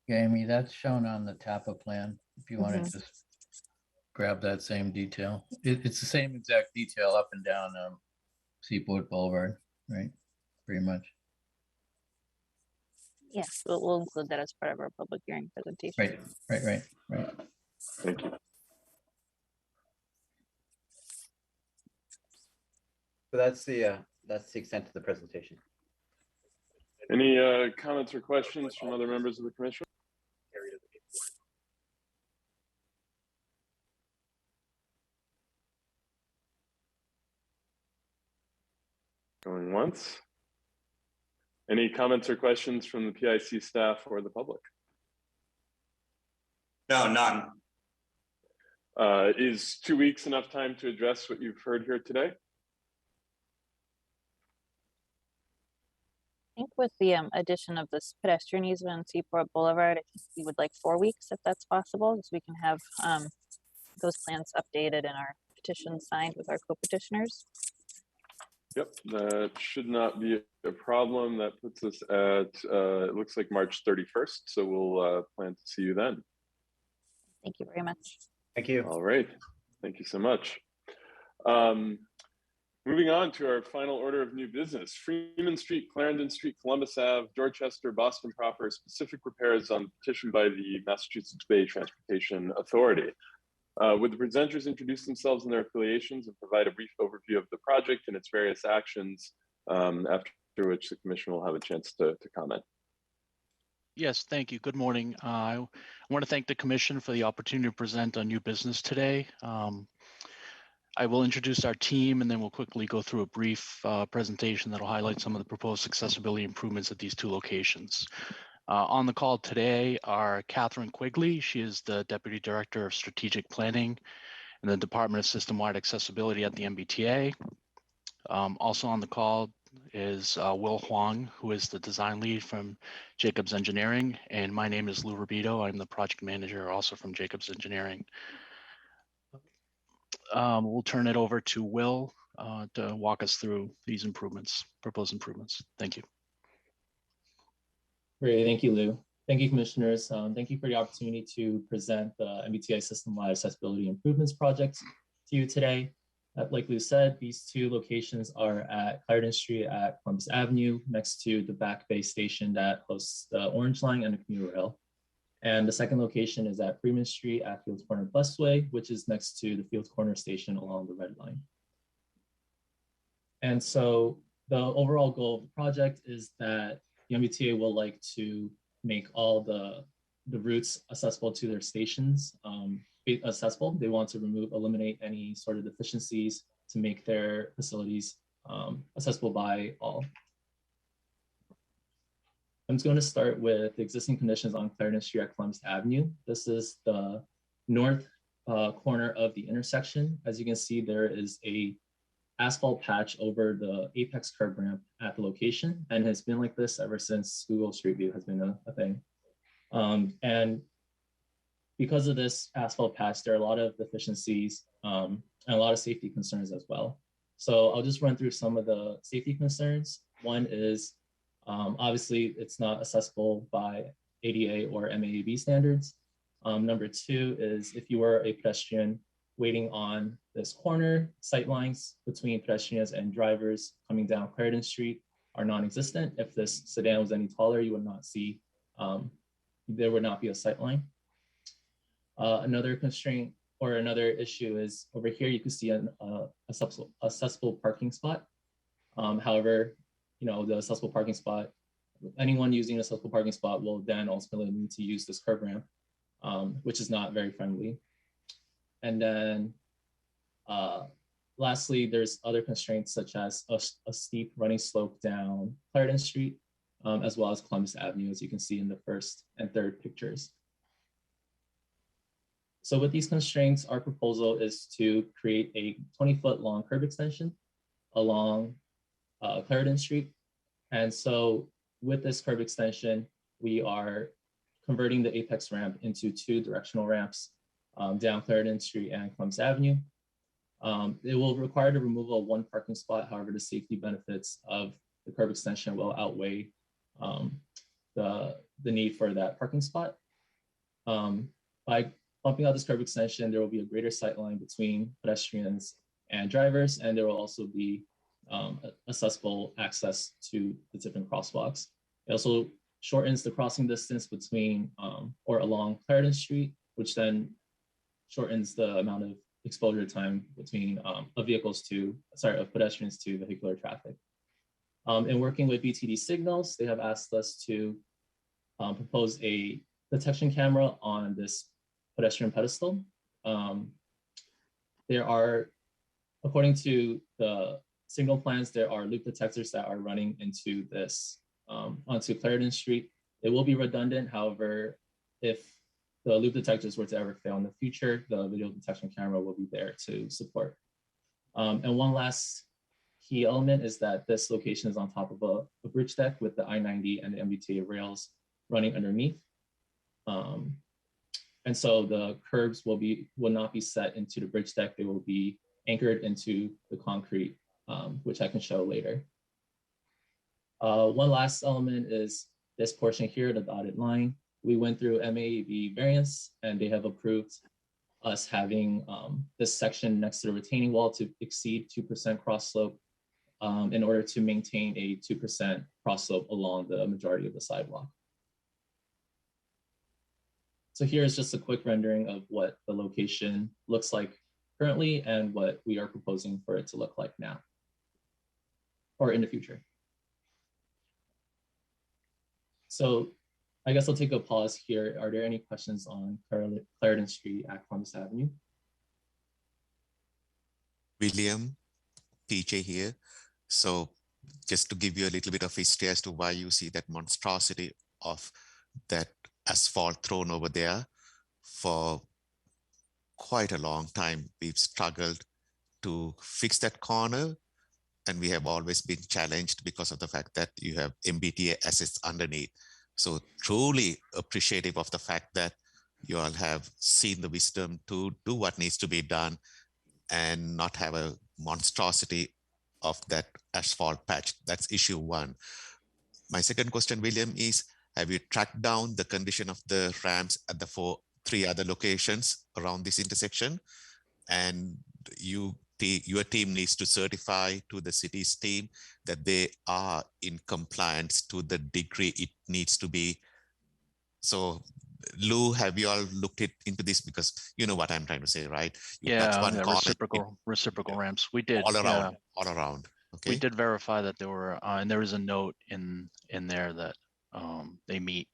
yeah, Amy, that's shown on the TAPA plan. If you want Mhm. to just grab that same detail. It's the same exact detail up and down Seaport Boulevard, right? Pretty much. Yes, we'll include that as part of our public hearing presentation. Right. Thank you. So that's the extent of the presentation. Any comments or questions from other members of the commission? Going once. Any comments or questions from the PIC staff or the public? No, none. Is 2 weeks enough time to address what you've heard here today? I think with the addition of this pedestrian easement on Seaport Boulevard, I think we would like 4 weeks if that's possible, so we can have those plans updated and our petition signed with our co-petitioners. Yep, that should not be a problem. That puts us at, it looks like March 31st. So we'll plan to see you then. Thank you very much. Thank you. All right. Thank you so much. Moving on to our final order of new business. Freeman Street, Clarendon Street, Columbus Ave, Dorchester, Boston proper, specific repairs on petition by the Massachusetts Bay Transportation Authority. Would the presenters introduce themselves and their affiliations and provide a brief overview of the project and its various actions, after which the commission will have a chance to comment. Yes, thank you. Good morning. I want to thank the commission for the opportunity to present on new business today. I will introduce our team and then we'll quickly go through a brief presentation that will highlight some of the proposed accessibility improvements at these two locations. On the call today are Catherine Quigley. She is the Deputy Director of Strategic Planning in the Department of System-Wide Accessibility at the MBTA. Also on the call is Will Huang, who is the design lead from Jacobs Engineering. And my name is Lou Rubito. I'm the project manager also from Jacobs Engineering. We'll turn it over to Will to walk us through these improvements, proposed improvements. Thank you. Great, thank you, Lou. Thank you, commissioners. Thank you for the opportunity to present the MBTA System-Wide Accessibility Improvements Project to you today. Like Lou said, these two locations are at Clarendon Street at Columbus Avenue, next to the Back Bay station that hosts the Orange Line and the commuter rail. And the second location is at Freeman Street at Fields Corner Busway, which is next to the Fields Corner station along the Red Line. And so the overall goal of the project is that the MBTA will like to make all the routes accessible to their stations accessible. They want to eliminate any sort of deficiencies to make their facilities accessible by all. I'm just going to start with the existing conditions on Clarendon Street at Columbus Avenue. This is the north corner of the intersection. As you can see, there is a asphalt patch over the apex curb ramp at the location, and has been like this ever since Google Street View has been a thing. And because of this asphalt patch, there are a lot of deficiencies and a lot of safety concerns as well. So I'll just run through some of the safety concerns. One is obviously it's not accessible by ADA or MAAB standards. Number two is if you were a pedestrian waiting on this corner, sight lines between pedestrians and drivers coming down Clarendon Street are non-existent. If this sedan was any taller, you would not see, there would not be a sight line. Another constraint or another issue is over here, you can see an accessible parking spot. However, you know, the accessible parking spot, anyone using an accessible parking spot will then ultimately need to use this curb ramp, which is not very friendly. And then lastly, there's other constraints such as a steep running slope down Clarendon Street, as well as Columbus Avenue, as you can see in the first and third pictures. So with these constraints, our proposal is to create a 20-foot long curb extension along Clarendon Street. And so with this curb extension, we are converting the apex ramp into 2 directional ramps down Clarendon Street and Columbus Avenue. It will require the removal of 1 parking spot. However, the safety benefits of the curb extension will outweigh the need for that parking spot. By bumping out this curb extension, there will be a greater sight line between pedestrians and drivers, and there will also be accessible access to the different crosswalks. It also shortens the crossing distance between or along Clarendon Street, which then shortens the amount of exposure time between of pedestrians to vehicular traffic. In working with BTD Signals, they have asked us to propose a detection camera on this pedestrian pedestal. There are, according to the signal plans, there are loop detectors that are running into this, onto Clarendon Street. It will be redundant. However, if the loop detectors were to ever fail in the future, the video detection camera will be there to support. And one last key element is that this location is on top of a bridge deck with the I-90 and the MBTA rails running underneath. And so the curbs will not be set into the bridge deck. They will be anchored into the concrete, which I can show later. One last element is this portion here, the dotted line. We went through MAAB variance, and they have approved us having this section next to the retaining wall to exceed 2% cross slope in order to maintain a 2% cross slope along the majority of the sidewalk. So here's just a quick rendering of what the location looks like currently and what we are proposing for it to look like now or in the future. So I guess I'll take a pause here. Are there any questions on Clarendon Street at Columbus Avenue? William, PJ here. So just to give you a little bit of history as to why you see that monstrosity of that asphalt thrown over there. For quite a long time, we've struggled to fix that corner, and we have always been challenged because of the fact that you have MBTA assets underneath. So truly appreciative of the fact that you all have seen the wisdom to do what needs to be done and not have a monstrosity of that asphalt patch. That's issue 1. My second question, William, is have you tracked down the condition of the ramps at the 3 other locations around this intersection? And your team needs to certify to the city's team that they are in compliance to the degree it needs to be. So Lou, have you all looked into this? Because you know what I'm trying to say, right? Reciprocal ramps. We did all around. Okay. We did verify that there were, and there is a note in there that they meet.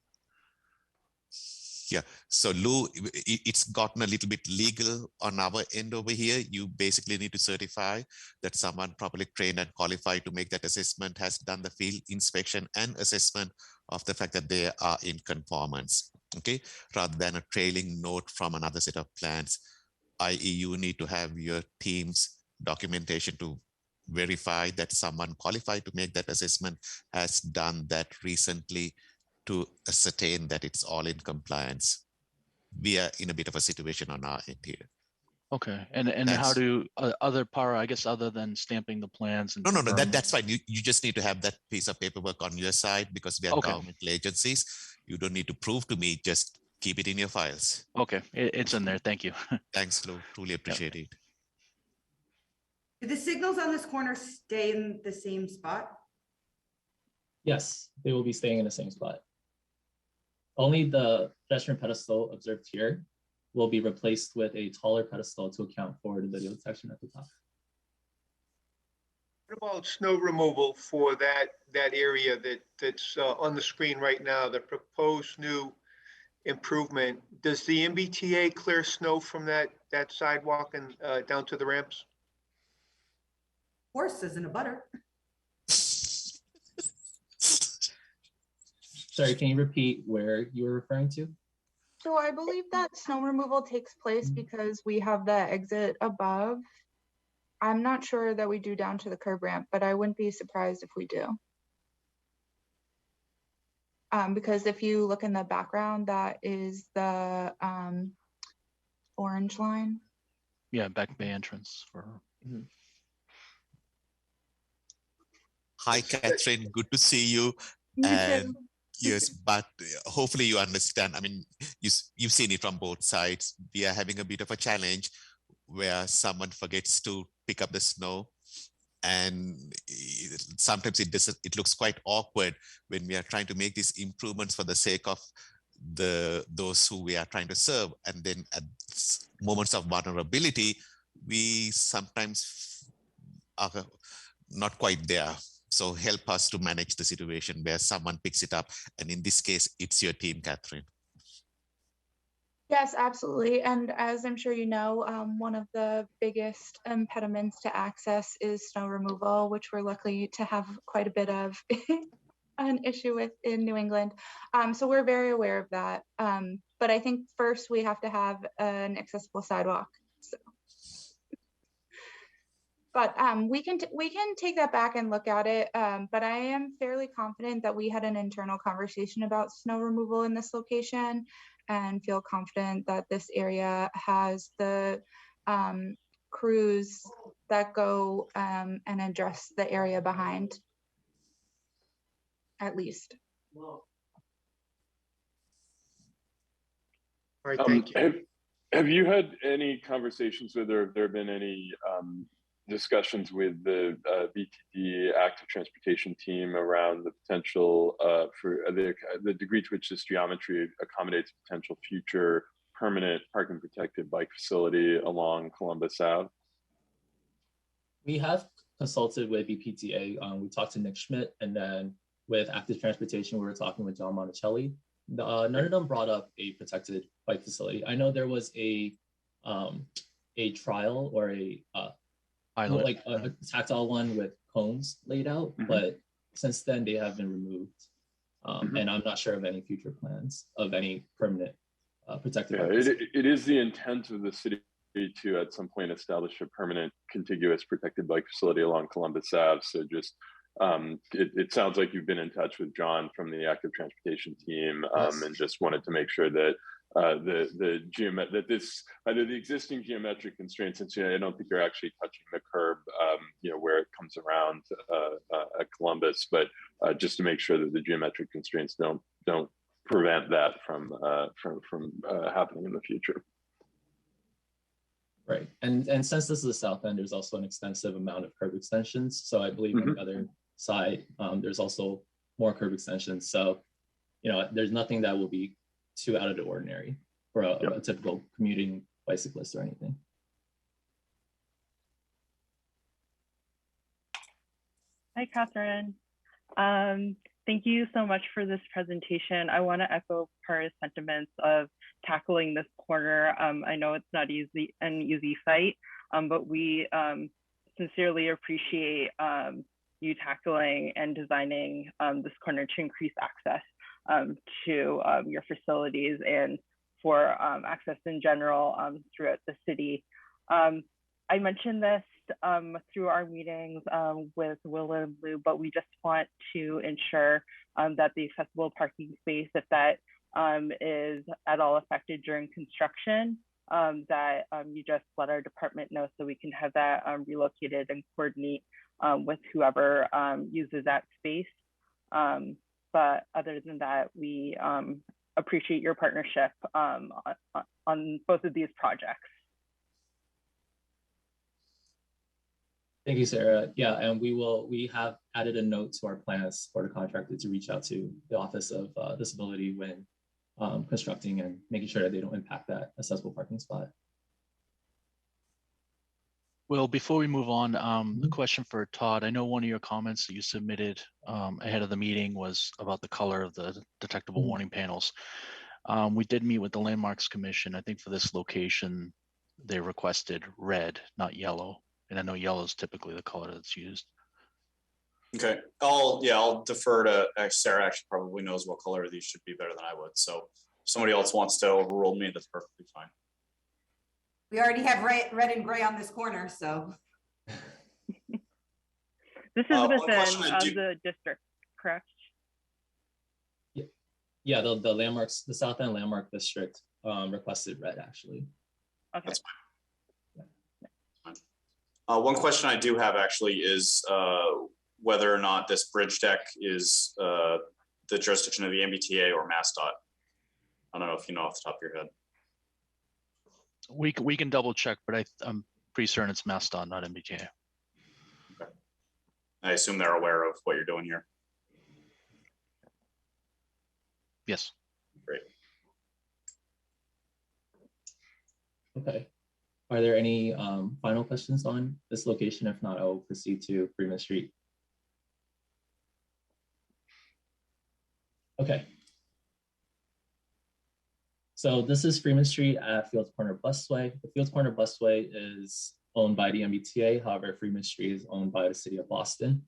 Yeah, so Lou, it's gotten a little bit legal on our end over here. You basically need to certify that someone properly trained and qualified to make that assessment has done the field inspection and assessment of the fact that they are in conformance, okay? Rather than a trailing note from another set of plans, i.e. you need to have your team's documentation to verify that someone qualified to make that assessment has done that recently to ascertain that it's all in compliance. We are in a bit of a situation on our end here. Okay, and how do other para, I guess, other than stamping the plans and No, confirming- that's fine. You just need to have that piece of paperwork on your side because we are governmental agencies. You don't need to prove to me, just keep it in your files. Okay, it's in there. Thank you. Thanks, Lou. Truly appreciate it. Do the signals on this corner stay in the same spot? Yes, they will be staying in the same spot. Only the pedestrian pedestal observed here will be replaced with a taller pedestal to account for the video detection at the top. What about snow removal for that area that's on the screen right now, the proposed new improvement? Does the MBTA clear snow from that sidewalk and down to the ramps? Horse isn't a butter. Sorry, can you repeat where you were referring to? So I believe that snow removal takes place because we have the exit above. I'm not sure that we do down to the curb ramp, but I wouldn't be surprised if we do. Because if you look in the background, that is the orange line. Yeah, back bay entrance for. Hi, Catherine. Good to see you. And yes, but hopefully you understand. I mean, you've seen it from both sides. We are having a bit of a challenge where someone forgets to pick up the snow, and sometimes it looks quite awkward when we are trying to make these improvements for the sake of those who we are trying to serve, and then at moments of vulnerability, we sometimes are not quite there. So help us to manage the situation where someone picks it up. And in this case, it's your team, Catherine. Yes, absolutely. And as I'm sure you know, one of the biggest impediments to access is snow removal, which we're lucky to have quite a bit of an issue with in New England. So we're very aware of that. But I think first we have to have an accessible sidewalk. So. But we can take that back and look at it. But I am fairly confident that we had an internal conversation about snow removal in this location, and feel confident that this area has the crews that go and address the area behind, at least. All right, thank you. Have you had any conversations with, or have there been any discussions with the BTD active transportation team around the potential for the degree to which this geometry accommodates potential future permanent parking protected bike facility along Columbus Ave? We have consulted with BPTA. We talked to Nick Schmidt, and then with active transportation, we were talking with John Monticelli. None of them brought up a protected bike facility. I know there was a trial or a tactile one with cones laid out, but since then they have been removed. And I'm not sure of any future plans of any permanent protected bike facility. It is the intent of the city to at some point establish a permanent contiguous protected bike facility along Columbus Ave. So just it sounds like you've been in touch with John from the active transportation team, and just wanted to make sure that the existing geometric constraints, since I don't think you're actually touching the curb, where it comes around at Columbus, but just to make sure that the geometric constraints don't prevent that from happening in the future. Right, and since this is the south end, there's also an extensive amount of curb extensions. So I believe on the other side, there's also more curb extensions. So, there's nothing that will be too out of the ordinary for a typical commuting bicyclist or anything. Hi, Catherine. Thank you so much for this presentation. I want to echo Para's sentiments of tackling this corner. I know it's not an easy fight, but we sincerely appreciate you tackling and designing this corner to increase access to your facilities and for access in general throughout the city. I mentioned this through our meetings with Will and Lou, but we just want to ensure that the accessible parking space, if that is at all affected during construction, that you just let our department know so we can have that relocated and coordinate with whoever uses that space. But other than that, we appreciate your partnership on both of these projects. Thank you, Sarah. Yeah, and we have added a note to our plans for the contractor to reach out to the Office of Disability when constructing and making sure that they don't impact that accessible parking spot. Well, before we move on, the question for Todd, I know one of your comments that you submitted ahead of the meeting was about the color of the detectable warning panels. We did meet with the Landmarks Commission. I think for this location, they requested red, not yellow. And I know yellow is typically the color that's used. Okay, I'll defer to Sarah. Actually, probably knows what color these should be better than I would. So if somebody else wants to overrule me, that's perfectly fine. We already have red and gray on this corner, so. This is within the district, correct? Yeah, the landmarks, the South End Landmark District requested red actually. Okay. That's fine. One question I do have actually is whether or not this bridge deck is the jurisdiction of the MBTA or MassDOT. I don't know if you know off the top of your head. We can double check, but I'm pretty certain it's MassDOT, not MBTA. Okay. I assume they're aware of what you're doing here. Yes. Great. Okay. Are there any final questions on this location? If not, I will proceed to Freeman Street. Okay. So this is Freeman Street at Fields Corner Busway. The Fields Corner Busway is owned by the MBTA. However, Freeman Street is owned by the City of Boston.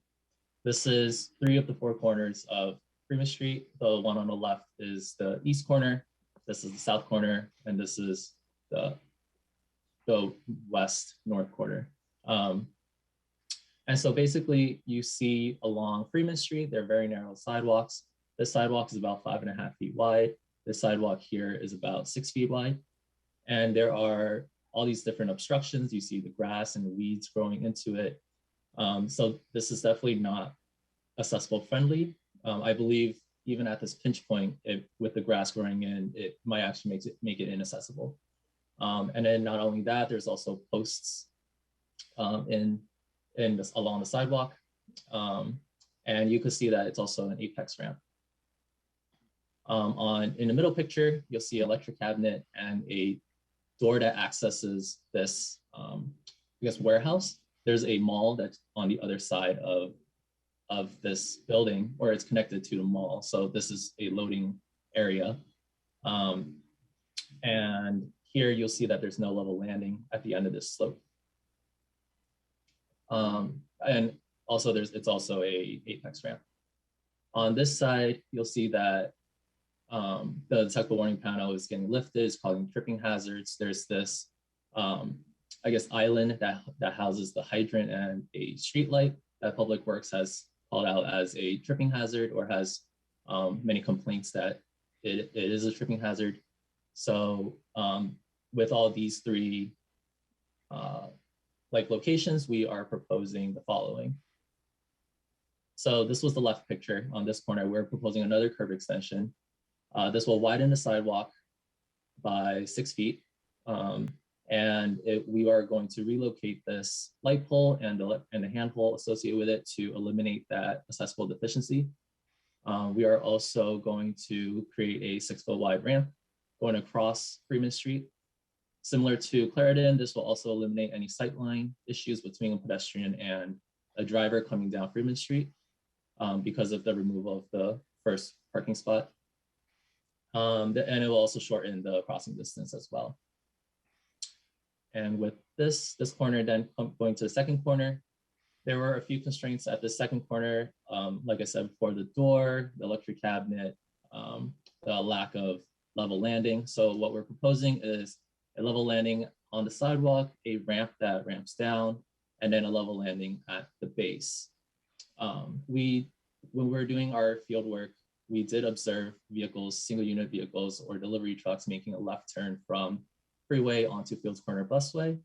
This is 3 of the 4 corners of Freeman Street. The one on the left is the east corner. This is the south corner, and this is the west north corner. And so basically you see along Freeman Street, they're very narrow sidewalks. This sidewalk is about 5.5 feet wide. This sidewalk here is about 6 feet wide. And there are all these different obstructions. You see the grass and the weeds growing into it. So this is definitely not accessible friendly. I believe even at this pinch point, with the grass growing in, it might actually make it inaccessible. And then not only that, there's also posts along the sidewalk. And you can see that it's also an apex ramp. In the middle picture, you'll see an electric cabinet and a door that accesses this, warehouse. There's a mall that's on the other side of this building, or it's connected to the mall. So this is a loading area. And here you'll see that there's no level landing at the end of this slope. And also it's also a apex ramp. On this side, you'll see that the detectable warning panel is getting lifted, it's causing tripping hazards. There's this, island that houses the hydrant and a street light that Public Works has called out as a tripping hazard, or has many complaints that it is a tripping hazard. So with all these 3 locations, we are proposing the following. So this was the left picture. On this corner, we're proposing another curb extension. This will widen the sidewalk by 6 feet. And we are going to relocate this light pole and the handhold associated with it to eliminate that accessible deficiency. We are also going to create a 6-foot wide ramp going across Freeman Street. Similar to Clarendon, this will also eliminate any sightline issues between a pedestrian and a driver coming down Freeman Street. because of the removal of the first parking spot. And it will also shorten the crossing distance as well. And with this corner, then going to the second corner, there were a few constraints at the second corner. Like I said before, the door, the electric cabinet, the lack of level landing. So what we're proposing is a level landing on the sidewalk, a ramp that ramps down, and then a level landing at the base. When we're doing our field work, we did observe vehicles, single unit vehicles or delivery trucks making a left turn from freeway onto Fields Corner Busway.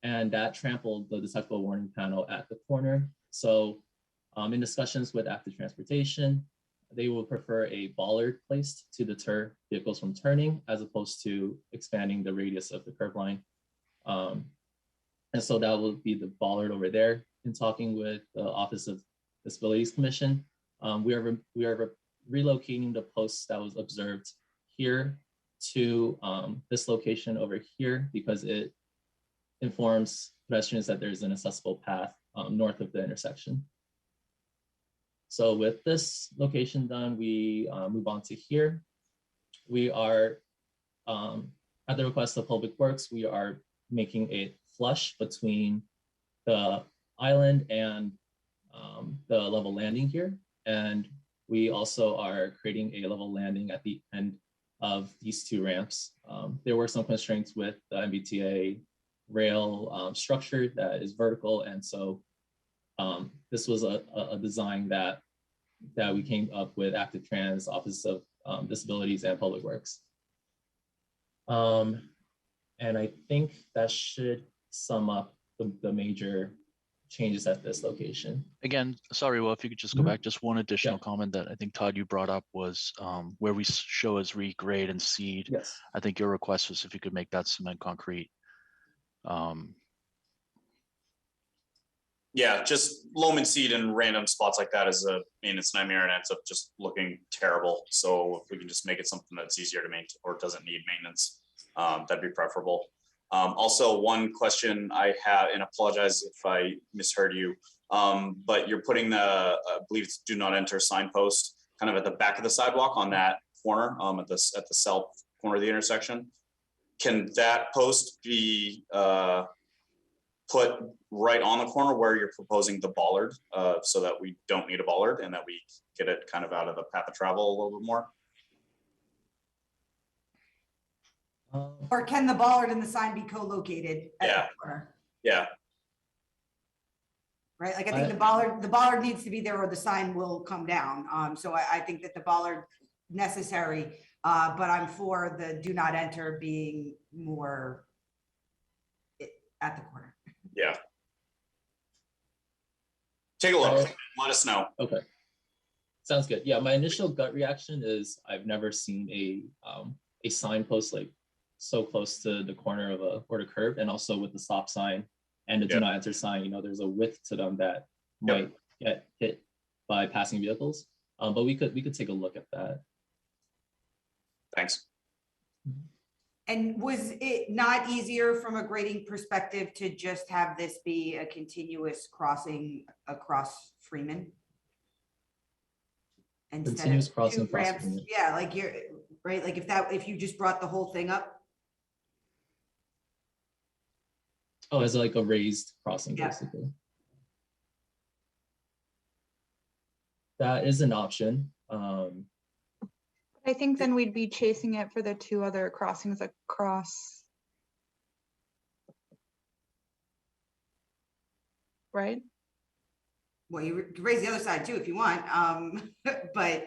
And that trampled the detectable warning panel at the corner. So in discussions with Active Transportation, they will prefer a bollard placed to deter vehicles from turning as opposed to expanding the radius of the curb line. And so that will be the bollard over there. In talking with the Office of Disabilities Commission, we are relocating the posts that was observed here to this location over here because it informs pedestrians that there's an accessible path north of the intersection. So with this location done, we move on to here. We are, at the request of Public Works, we are making a flush between the island and the level landing here. And we also are creating a level landing at the end of these two ramps. There were some constraints with the MBTA rail structure that is vertical. And so this was a design that we came up with Active Trans, Office of Disabilities and Public Works. And I think that should sum up the major changes at this location. Again, sorry, well, if you could just go back, just one additional comment that I think, Todd, you brought up was where we show as regrade and seed. Yes. I think your request was if you could make that cement concrete. Yeah, just loam and seed in random spots like that is it's a nightmare and ends up just looking terrible. So if we can just make it something that's easier to maintain or doesn't need maintenance, that'd be preferable. Also, one question I have, and apologize if I misheard you, but you're putting the, I believe it's do not enter signpost kind of at the back of the sidewalk on that corner, at the south corner of the intersection. Can that post be put right on the corner where you're proposing the bollard, so that we don't need a bollard and that we get it kind of out of the path of travel a little bit more? Or can the bollard and the sign be co-located at the corner? Yeah. Right, like I think the bollard needs to be there or the sign will come down. So I think that the bollard necessary, but I'm for the do not enter being more at the corner. Yeah. Take a look, let us know. Okay, sounds good. Yeah, my initial gut reaction is I've never seen a signpost like so close to the corner of or the curb, and also with the stop sign and the do not enter sign, there's a width to them that might get hit by passing vehicles. But we could take a look at that. Thanks. And was it not easier from a grading perspective to just have this be a continuous crossing across Freeman? Continuous crossing across Freeman. Yeah, like you're right. Like if you just brought the whole thing up. Oh, as like a raised crossing, basically. That is an option. I think then we'd be chasing it for the two other crossings across. Right? Well, you raise the other side too if you want. But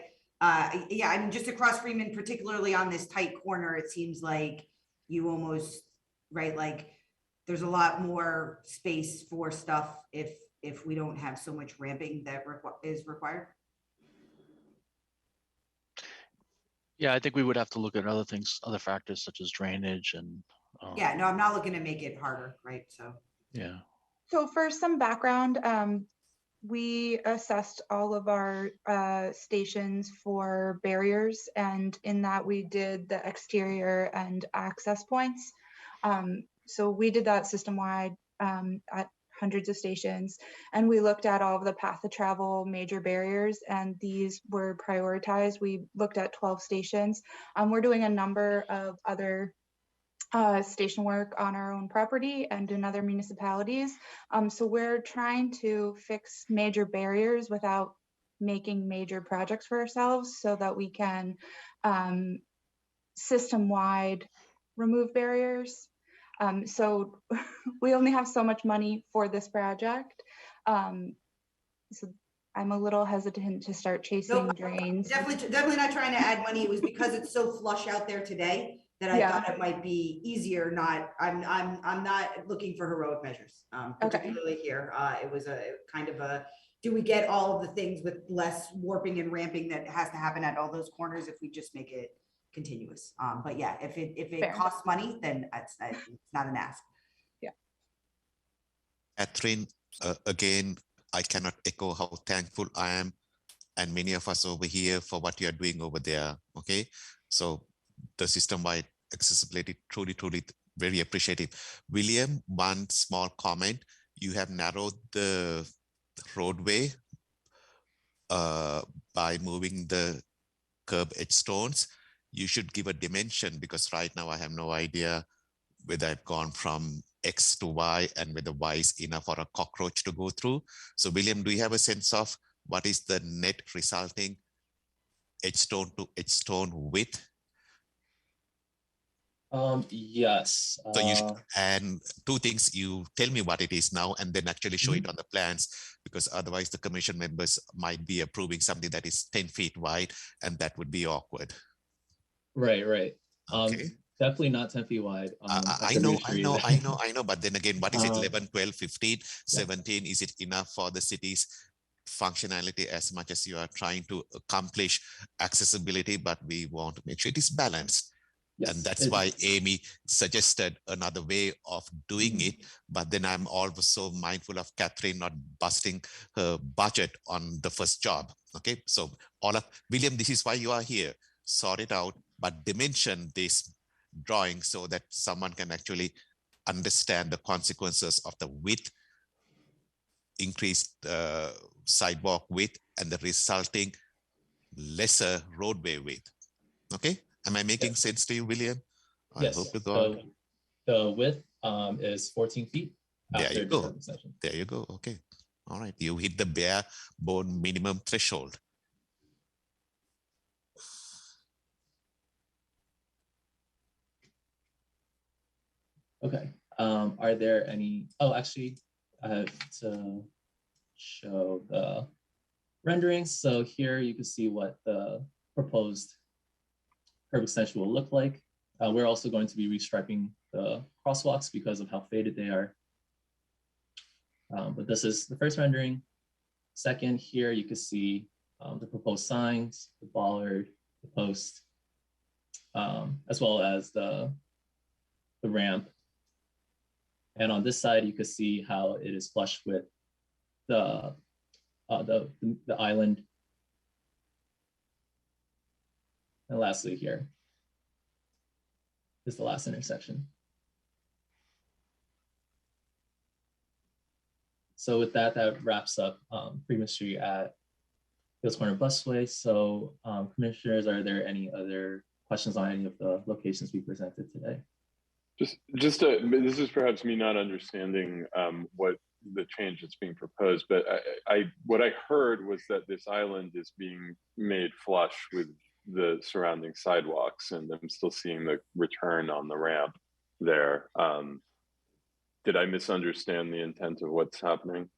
yeah, I mean, just across Freeman, particularly on this tight corner, it seems like you almost, right, like there's a lot more space for stuff if we don't have so much ramping that is required. Yeah, I think we would have to look at other things, other factors such as drainage and. Yeah, no, I'm not looking to make it harder, right? So. Yeah. So for some background, we assessed all of our stations for barriers, and in that we did the exterior and access points. So we did that system-wide at hundreds of stations, and we looked at all of the path of travel major barriers, and these were prioritized. We looked at 12 stations. We're doing a number of other station work on our own property and in other municipalities. So we're trying to fix major barriers without making major projects for ourselves, so that we can system-wide remove barriers. So we only have so much money for this project. So I'm a little hesitant to start chasing drains. Definitely not trying to add money. It was because it's so flush out there today that I thought it might be easier. I'm not looking for heroic measures, particularly here. It was a kind of a, do we get all of the things with less warping and ramping that has to happen at all those corners if we just make it continuous? But yeah, if it costs money, then it's not an ask. Yeah. Catherine, again, I cannot echo how thankful I am and many of us over here for what you are doing over there. Okay, so the system-wide accessibility, truly very appreciative. William, one small comment: you have narrowed the roadway by moving the curb edge stones. You should give a dimension, because right now I have no idea whether I've gone from X to Y and whether Y is enough for a cockroach to go through. So William, do you have a sense of what is the net resulting edge stone to edge stone width? Yes. So you and two things, you tell me what it is now and then actually show it on the plans, because otherwise the commission members might be approving something that is 10 feet wide and that would be awkward. Right. Okay. Definitely not 10 feet wide. I know, but then again, what is it, 11, 12, 15, 17? Is it enough for the city's functionality as much as you are trying to accomplish accessibility, but we want to make sure it is balanced? Yes, and that's why Amy suggested another way of doing it. But then I'm also mindful of Catherine not busting her budget on the first job. Okay, so William, this is why you are here. Sort it out, but dimension this drawing so that someone can actually understand the consequences of the width, increased sidewalk width, and the resulting lesser roadway width. Okay, am I making sense to you, William? Yes. I hope to God. So the width is 14 feet. There you go. There you go. Okay. All right. You hit the bare bone minimum threshold. Okay. Are there any? Oh, actually, I have to show the renderings. So here you can see what the proposed curb extension will look like. We're also going to be restriping the crosswalks because of how faded they are. But this is the first rendering. Second, here you can see the proposed signs, the bollard, the post, as well as the ramp. And on this side, you can see how it is flush with the island. And lastly, here is the last intersection. So with that, that wraps up Freedom Street at Fields Corner Busway. So commissioners, are there any other questions on any of the locations we presented today? This is perhaps me not understanding what the change that's being proposed, but what I heard was that this island is being made flush with the surrounding sidewalks, and I'm still seeing the return on the ramp there. Did I misunderstand the intent of what's happening?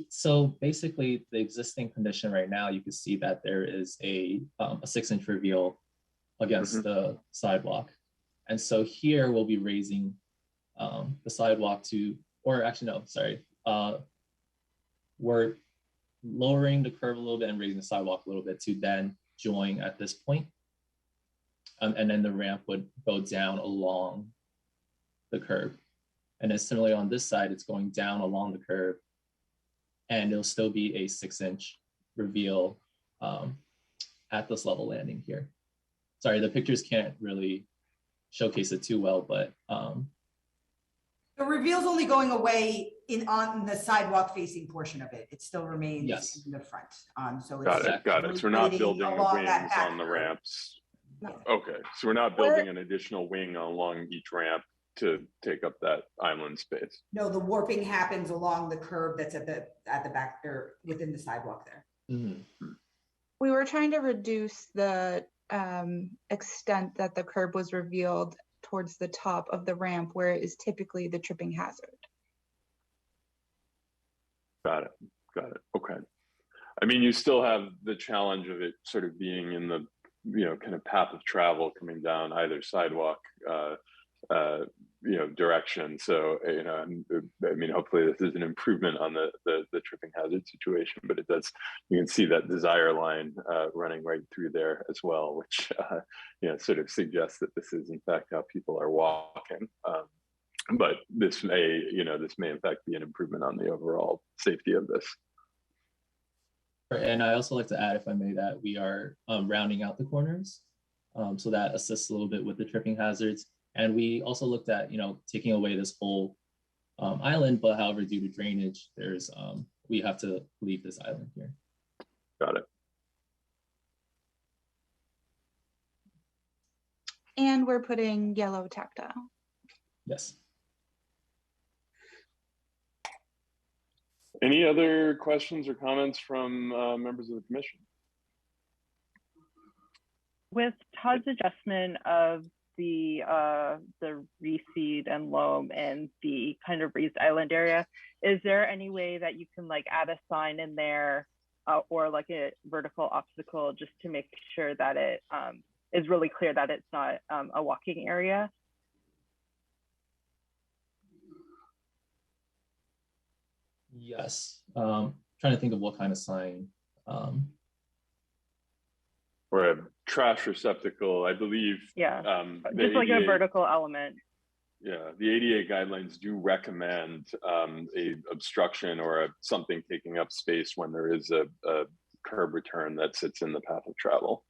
So basically, the existing condition right now, you can see that there is a 6-inch reveal against the sidewalk. And so here we'll be raising the sidewalk to, or actually, no, sorry. We're lowering the curve a little bit and raising the sidewalk a little bit to then join at this point. And then the ramp would go down along the curve. And then similarly on this side, it's going down along the curve, and it'll still be a 6-inch reveal at this level landing here. Sorry, the pictures can't really showcase it too well, but So The reveal's only going away on the sidewalk facing portion of it. It still remains Yes. in the front. So Got it's it. So we're not building the along that wings back on the curb. ramps. No. Okay, so we're not building an additional wing along each ramp to take up that island space. No, the warping happens along the curb that's at the back or within the sidewalk there. We were trying to reduce the extent that the curb was revealed towards the top of the ramp where it is typically the tripping hazard. Got it. Okay. I mean, you still have the challenge of it sort of being in the, kind of path of travel coming down either sidewalk, direction. So, I mean, hopefully this is an improvement on the tripping hazard situation, but you can see that desire line running right through there as well, which, sort of suggests that this is in fact how people are walking. But this may in fact be an improvement on the overall safety of this. And I also like to add, if I may, that we are rounding out the corners. So that assists a little bit with the tripping hazards. And we also looked at, taking away this whole island, but however, due to drainage, we have to leave this island here. Got it. And we're putting yellow tactile. Yes. Any other questions or comments from members of the commission? With Todd's adjustment of the reseed and loam and the kind of raised island area, is there any way that you can add a sign in there or a vertical obstacle just to make sure that it is really clear that it's not a walking area? Yes. Trying to think of what kind of sign. Or a trash receptacle, I believe. Yeah, just like a vertical element. Yeah, the ADA guidelines do recommend a obstruction or something taking up space when there is a curb return that sits in the path of travel.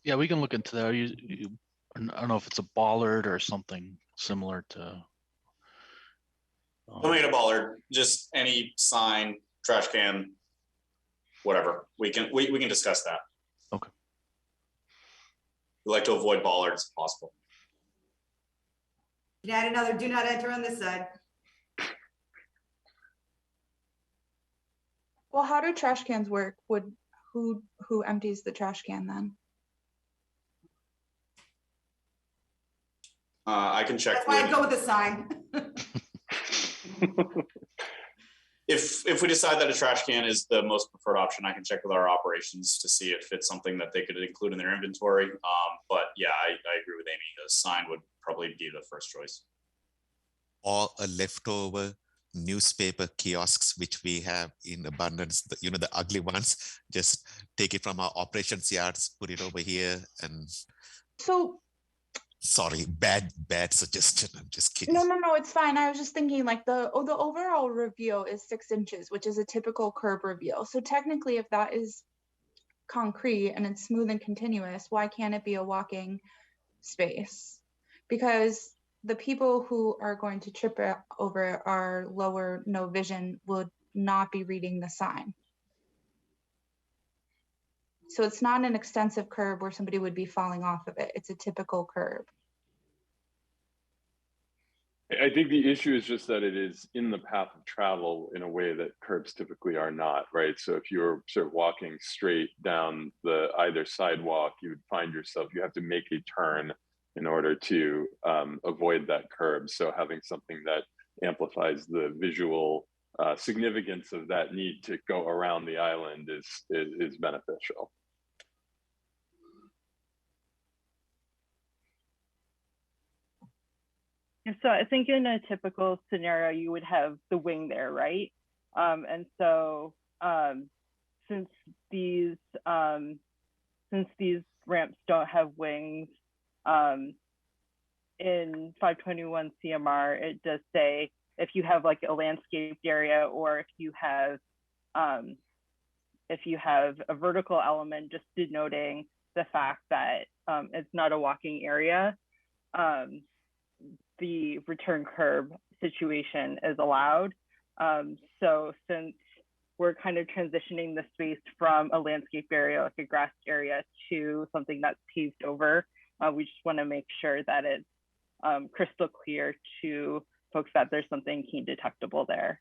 Yeah, we can look into that. I don't know if it's a bollard or something similar to. Don't need a bollard, just any sign, trash can, whatever. We can discuss that. Okay. We like to avoid bollards if possible. You can add another do not enter on this side. Well, how do trash cans work? Who empties the trash can then? I can check. That's why I go with the sign. If we decide that a trash can is the most preferred option, I can check with our operations to see if it's something that they could include in their inventory. But yeah, I agree with Amy. A sign would probably be the first choice. Or a leftover newspaper kiosks, which we have in abundance, the ugly ones. Just take it from our operations yards, put it over here, and so. Sorry, bad suggestion. I'm just kidding. No, it's fine. I was just thinking the overall reveal is 6 inches, which is a typical curb reveal. So technically, if that is concrete and it's smooth and continuous, why can't it be a walking space? Because the people who are going to trip over our lower no vision would not be reading the sign. So it's not an extensive curb where somebody would be falling off of it. It's a typical curb. I think the issue is just that it is in the path of travel in a way that curbs typically are not, right? So if you're sort of walking straight down either sidewalk, you would find yourself, you have to make a turn in order to avoid that curb. So having something that amplifies the visual significance of that need to go around the island is beneficial. So I think in a typical scenario, you would have the wing there, right? And so since these ramps don't have wings, in 521 CMR, it does say if you have a landscaped area or if you have a vertical element, just denoting the fact that it's not a walking area, the return curb situation is allowed. So since we're kind of transitioning the space from a landscape area, like a grassed area, to something that's paved over, we just want to make sure that it's crystal clear to folks that there's something key detectable there.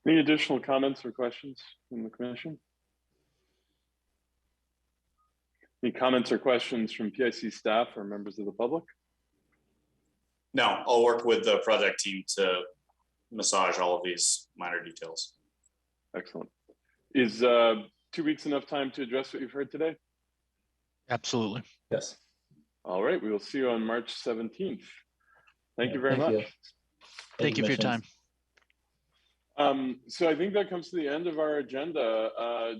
Any additional comments or questions from the commission? Any comments or questions from PIC staff or members of the public? No, I'll work with the project team to massage all of these minor details. Excellent. Is 2 weeks enough time to address what you've heard today? Absolutely. Yes. All right, we will see you on March 17th. Thank you very much. Thank you for your time. So I think that comes to the end of our agenda.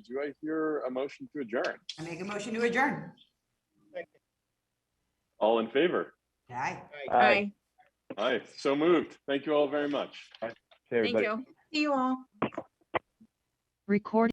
Do I hear a motion to adjourn? I make a motion to adjourn. All in favor? Aye. Aye. Aye, so moved. Thank you all very much. Thank you. See you all. Recording.